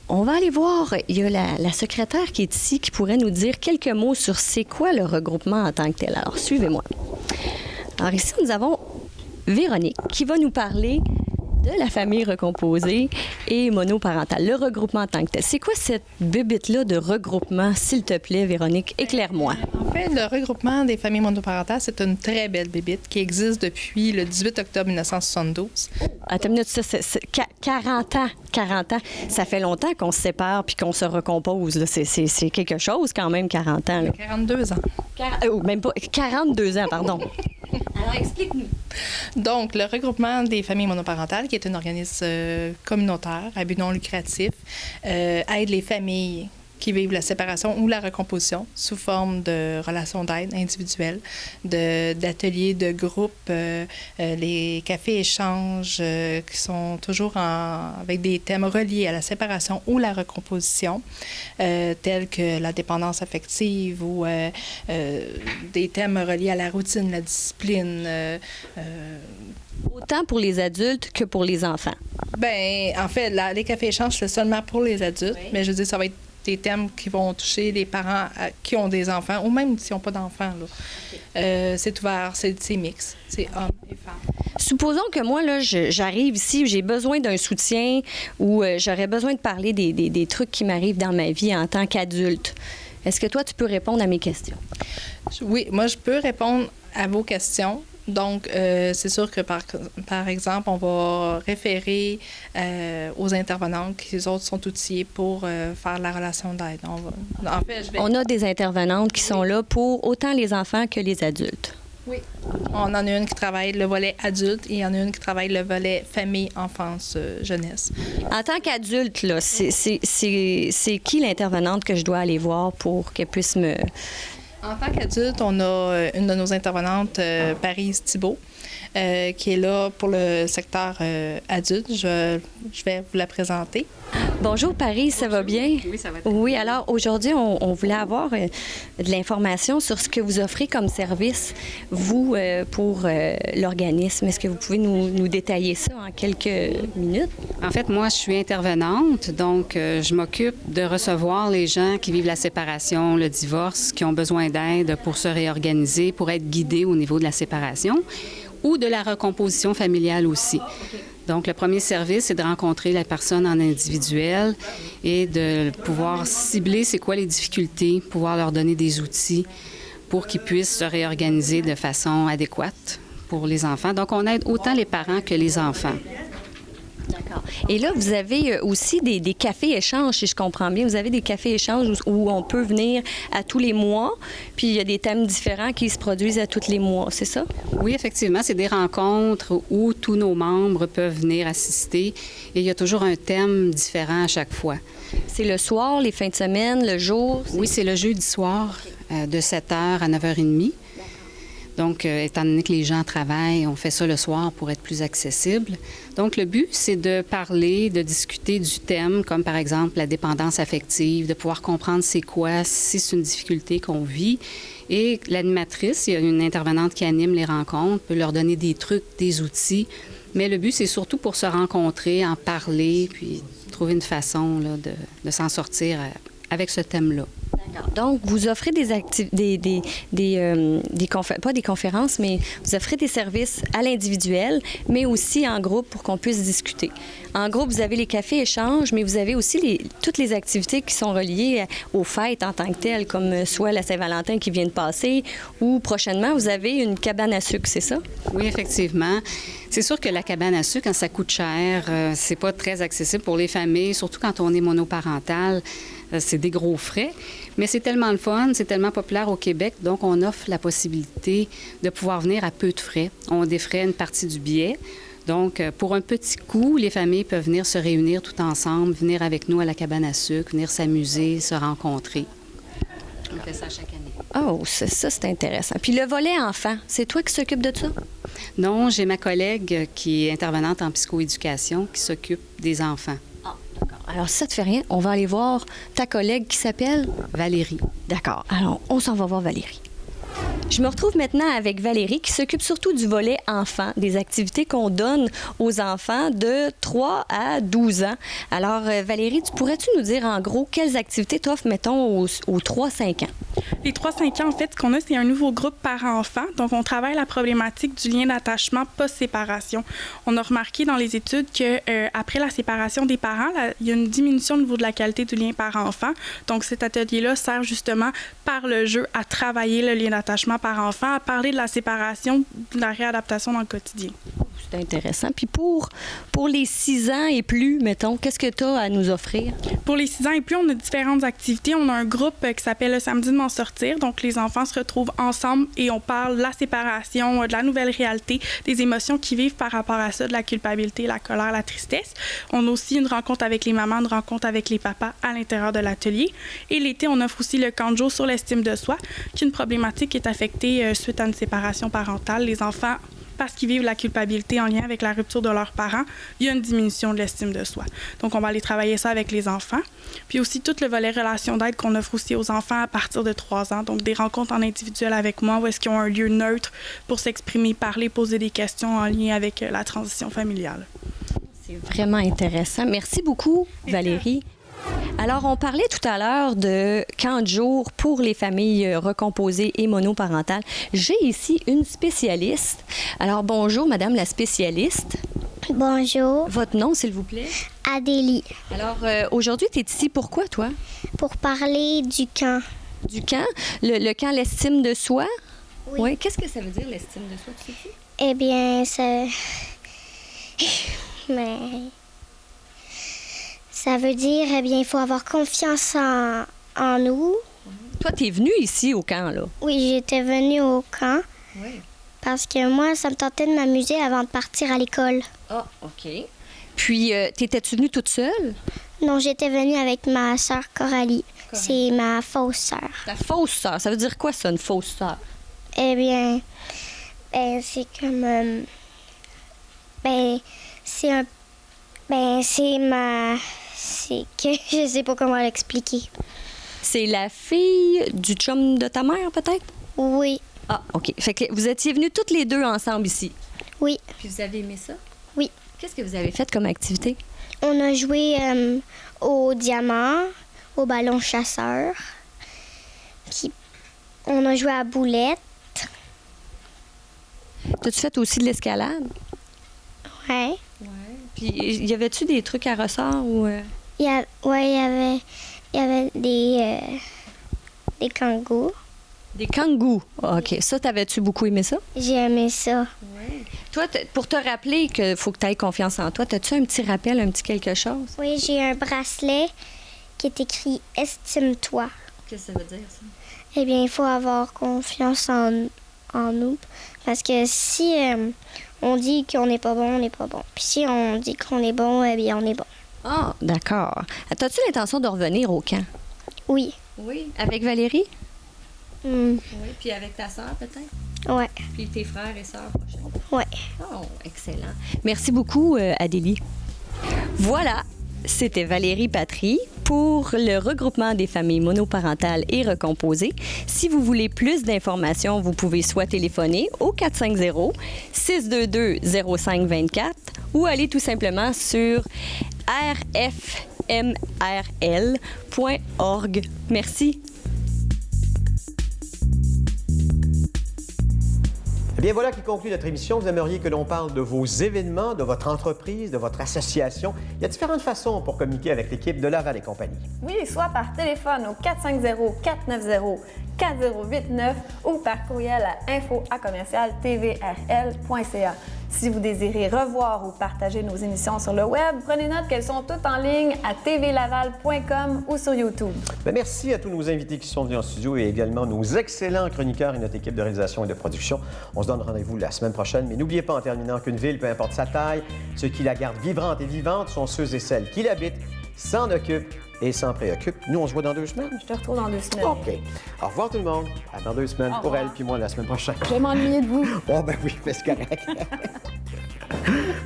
On va aller voir, il y a la secrétaire qui est ici qui pourrait nous dire quelques mots sur c'est quoi le regroupement en tant que tel. Alors, suivez-moi. Alors ici, nous avons Véronique qui va nous parler de la famille recomposée et monoparentale, le regroupement en tant que tel. C'est quoi cette bébite-là de regroupement, s'il te plaît, Véronique? Éclaire-moi. En fait, le regroupement des familles monoparentales, c'est une très belle bébite qui existe depuis le 18 octobre 1972. Attends une minute, ça, c'est 40 ans. 40 ans. Ça fait longtemps qu'on se sépare puis qu'on se recompose. Là. C'est quelque chose quand même, 40 ans. Là. 42 ans. Même pas. 42 ans, pardon. Alors, explique-nous. Donc, le regroupement des familles monoparentales, qui est un organisme communautaire à but non lucratif, aide les familles qui vivent la séparation ou la recomposition sous forme de relations d'aide individuelles, d'ateliers de groupe, les cafés-échanges qui sont toujours avec des thèmes reliés à la séparation ou la recomposition, tels que la dépendance affective ou des thèmes reliés à la routine, la discipline. Autant pour les adultes que pour les enfants? Bien, en fait, les cafés-échanges, c'est seulement pour les adultes, mais je veux dire, ça va être des thèmes qui vont toucher les parents qui ont des enfants, ou même s'ils n'ont pas d'enfants. C'est ouvert, c'est mix, c'est hommes et femmes. Supposons que moi, là, j'arrive ici, j'ai besoin d'un soutien ou j'aurais besoin de parler des trucs qui m'arrivent dans ma vie en tant qu'adulte. Est-ce que toi, tu peux répondre à mes questions? Oui, moi, je peux répondre à vos questions. Donc, c'est sûr que, par exemple, on va référer aux intervenantes qui, les autres, sont outillés pour faire la relation d'aide. On a des intervenantes qui sont là pour autant les enfants que les adultes. Oui. On en a une qui travaille le volet adulte et il y en a une qui travaille le volet famille, enfance, jeunesse. En tant qu'adulte, là, c'est qui l'intervenante que je dois aller voir pour qu'elle puisse me... En tant qu'adulte, on a une de nos intervenantes, Parise Thibault, qui est là pour le secteur adulte. Je vais vous la présenter. Bonjour Paris, ça va bien? Oui, ça va bien. Oui, alors aujourd'hui, on voulait avoir de l'information sur ce que vous offrez comme service, vous, pour l'organisme. Est-ce que vous pouvez nous détailler ça en quelques minutes? En fait, moi, je suis intervenante, donc je m'occupe de recevoir les gens qui vivent la séparation, le divorce, qui ont besoin d'aide pour se réorganiser, pour être guidés au niveau de la séparation ou de la recomposition familiale aussi. Donc, le premier service, c'est de rencontrer la personne en individuel et de pouvoir cibler c'est quoi les difficultés, pouvoir leur donner des outils pour qu'ils puissent se réorganiser de façon adéquate pour les enfants. Donc, on aide autant les parents que les enfants. D'accord. Et là, vous avez aussi des cafés-échanges, si je comprends bien. Vous avez des cafés-échanges où on peut venir à tous les mois, puis il y a des thèmes différents qui se produisent à tous les mois, c'est ça? Oui, effectivement. C'est des rencontres où tous nos membres peuvent venir assister et il y a toujours un thème différent à chaque fois. C'est le soir, les fins de semaine, le jour? Oui, c'est le jeudi soir de 7h à 9h30. Donc, étant donné que les gens travaillent, on fait ça le soir pour être plus accessible. Donc, le but, c'est de parler, de discuter du thème, comme par exemple la dépendance affective, de pouvoir comprendre c'est quoi, si c'est une difficulté qu'on vit. Et l'animatrice, il y a une intervenante qui anime les rencontres, peut leur donner des trucs, des outils. Mais le but, c'est surtout pour se rencontrer, en parler, puis trouver une façon là, de s'en sortir avec ce thème-là. Donc, vous offrez pas des conférences, mais vous offrez des services à l'individuel, mais aussi en groupe pour qu'on puisse discuter. En groupe, vous avez les cafés-échanges, mais vous avez aussi toutes les activités qui sont reliées aux fêtes en tant que telles, comme soit la Saint-Valentin qui vient de passer, ou prochainement, vous avez une cabane à sucre, c'est ça? Oui, effectivement. C'est sûr que la cabane à sucre, quand ça coûte cher, c'est pas très accessible pour les familles, surtout quand on est monoparental. C'est des gros frais, mais c'est tellement le fun, c'est tellement populaire au Québec, donc on offre la possibilité de pouvoir venir à peu de frais. On défraie une partie du billet. Donc, pour un petit coût, les familles peuvent venir se réunir tout ensemble, venir avec nous à la cabane à sucre, venir s'amuser, se rencontrer. On fait ça chaque année. Oh, ça, c'est intéressant. Puis le volet enfant, c'est toi qui s'occupe de ça? Non, j'ai ma collègue qui est intervenante en psychoéducation qui s'occupe des enfants. Alors, si ça te fait rien, on va aller voir ta collègue qui s'appelle? Valérie. D'accord. Alors, on s'en va voir Valérie. Je me retrouve maintenant avec Valérie qui s'occupe surtout du volet enfant, des activités qu'on donne aux enfants de 3 à 12 ans. Alors, Valérie, pourrais-tu nous dire en gros quelles activités tu offres, mettons, aux 3-5 ans? Les 3-5 ans, en fait, ce qu'on a, c'est un nouveau groupe parents-enfants. Donc, on travaille la problématique du lien d'attachement post-séparation. On a remarqué dans les études qu'après la séparation des parents, il y a une diminution au niveau de la qualité du lien parent-enfant. Donc, cet atelier-là sert justement par le jeu à travailler le lien d'attachement parent-enfant, à parler de la séparation, de la réadaptation dans le quotidien. C'est intéressant. Puis pour les 6 ans et plus, mettons, qu'est-ce que tu as à nous offrir? Pour les 6 ans et plus, on a différentes activités. On a un groupe qui s'appelle le Samedi de m'en sortir. Donc, les enfants se retrouvent ensemble et on parle de la séparation, de la nouvelle réalité, des émotions qu'ils vivent par rapport à ça, de la culpabilité, la colère, la tristesse. On a aussi une rencontre avec les mamans, une rencontre avec les papas à l'intérieur de l'atelier. Et l'été, on offre aussi le camp de jour sur l'estime de soi, qui est une problématique qui est affectée suite à une séparation parentale. Les enfants, parce qu'ils vivent la culpabilité en lien avec la rupture de leurs parents, il y a une diminution de l'estime de soi. Donc, on va aller travailler ça avec les enfants. Puis aussi, tout le volet relation d'aide qu'on offre aussi aux enfants à partir de 3 ans. Donc, des rencontres en individuel avec moi où est-ce qu'ils ont un lieu neutre pour s'exprimer, parler, poser des questions en lien avec la transition familiale. C'est vraiment intéressant. Merci beaucoup, Valérie. Alors, on parlait tout à l'heure de camp de jour pour les familles recomposées et monoparentales. J'ai ici une spécialiste. Alors, bonjour, Madame la spécialiste. Bonjour. Votre nom, s'il vous plaît? Adélie. Alors, aujourd'hui, tu es ici pourquoi, toi? Pour parler du camp. Du camp? Le camp L'estime de soi? Oui. Qu'est-ce que ça veut dire, l'estime de soi, tu sais? Eh bien, ça... Mais... Ça veut dire, eh bien, il faut avoir confiance en nous. Toi, tu es venue ici au camp, là? Oui, j'étais venue au camp. Oui. Parce que moi, ça me tentait de m'amuser avant de partir à l'école. Ah, OK. Puis, t'étais-tu venue toute seule? Non, j'étais venue avec ma sœur Coralie. C'est ma fausse sœur. Ta fausse sœur, ça veut dire quoi, ça, une fausse sœur? Eh bien, c'est comme... c'est un... c'est ma... C'est que je sais pas comment l'expliquer. C'est la fille du chum de ta mère, peut-être? Oui. Ah, OK. Fait que vous étiez venues toutes les deux ensemble ici? Oui. Puis vous avez aimé ça? Oui. Qu'est-ce que vous avez fait comme activité? On a joué au diamant, au ballon chasseur. Puis on a joué à boulette. T'as-tu fait aussi de l'escalade? Ouais. Puis, y avait-tu des trucs à ressort ou... Il y avait des kangourous. Des kangourous. OK. Ça, t'avais-tu beaucoup aimé ça? J'ai aimé ça. Oui. Toi, pour te rappeler qu'il faut que tu aies confiance en toi, as-tu un petit rappel, un petit quelque chose? Oui, j'ai un bracelet qui est écrit « Estime-toi ». Qu'est-ce que ça veut dire, ça? Eh bien, il faut avoir confiance en nous. Parce que si... on dit qu'on n'est pas bon, on n'est pas bon. Puis si on dit qu'on est bon, eh bien, on est bon. Ah, d'accord. As-tu l'intention de revenir au camp? Oui. Oui. Avec Valérie? Oui, puis avec ta sœur, peut-être? Oui. Puis tes frères et sœurs prochains? Oui. Oh, excellent. Merci beaucoup, Adélie. Voilà, c'était Valérie Patry pour le regroupement des familles monoparentales et recomposées. Si vous voulez plus d'informations, vous pouvez soit téléphoner au 450-622-0524 ou aller tout simplement sur rfmrl.org. Merci. Eh bien, voilà qui conclut notre émission. Vous aimeriez que l'on parle de vos événements, de votre entreprise, de votre association. Il y a différentes façons pour communiquer avec l'équipe de Laval et compagnie. Oui, soit par téléphone au 450-490-4089 ou par courriel à info@tvrl.ca. Si vous désirez revoir ou partager nos émissions sur le web, prenez note qu'elles sont toutes en ligne à tvlaval.com ou sur YouTube. Bien, merci à tous nos invités qui sont venus en studio et également nos excellents chroniqueurs et notre équipe de réalisation et de production. On se donne rendez-vous la semaine prochaine, mais n'oubliez pas en terminant qu'une ville, peu importe sa taille, ceux qui la gardent vibrante et vivante sont ceux et celles qui l'habitent, s'en occupent et s'en préoccupent. Nous, on se voit dans 2 semaines. Je te retrouve dans 2 semaines. OK. Au revoir tout le monde. À dans 2 semaines pour elle puis moi la semaine prochaine. Je vais m'ennuyer de vous. Oh ben oui, mais c'est correct.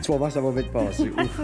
Tu vas voir, ça va vite passer. Ouf.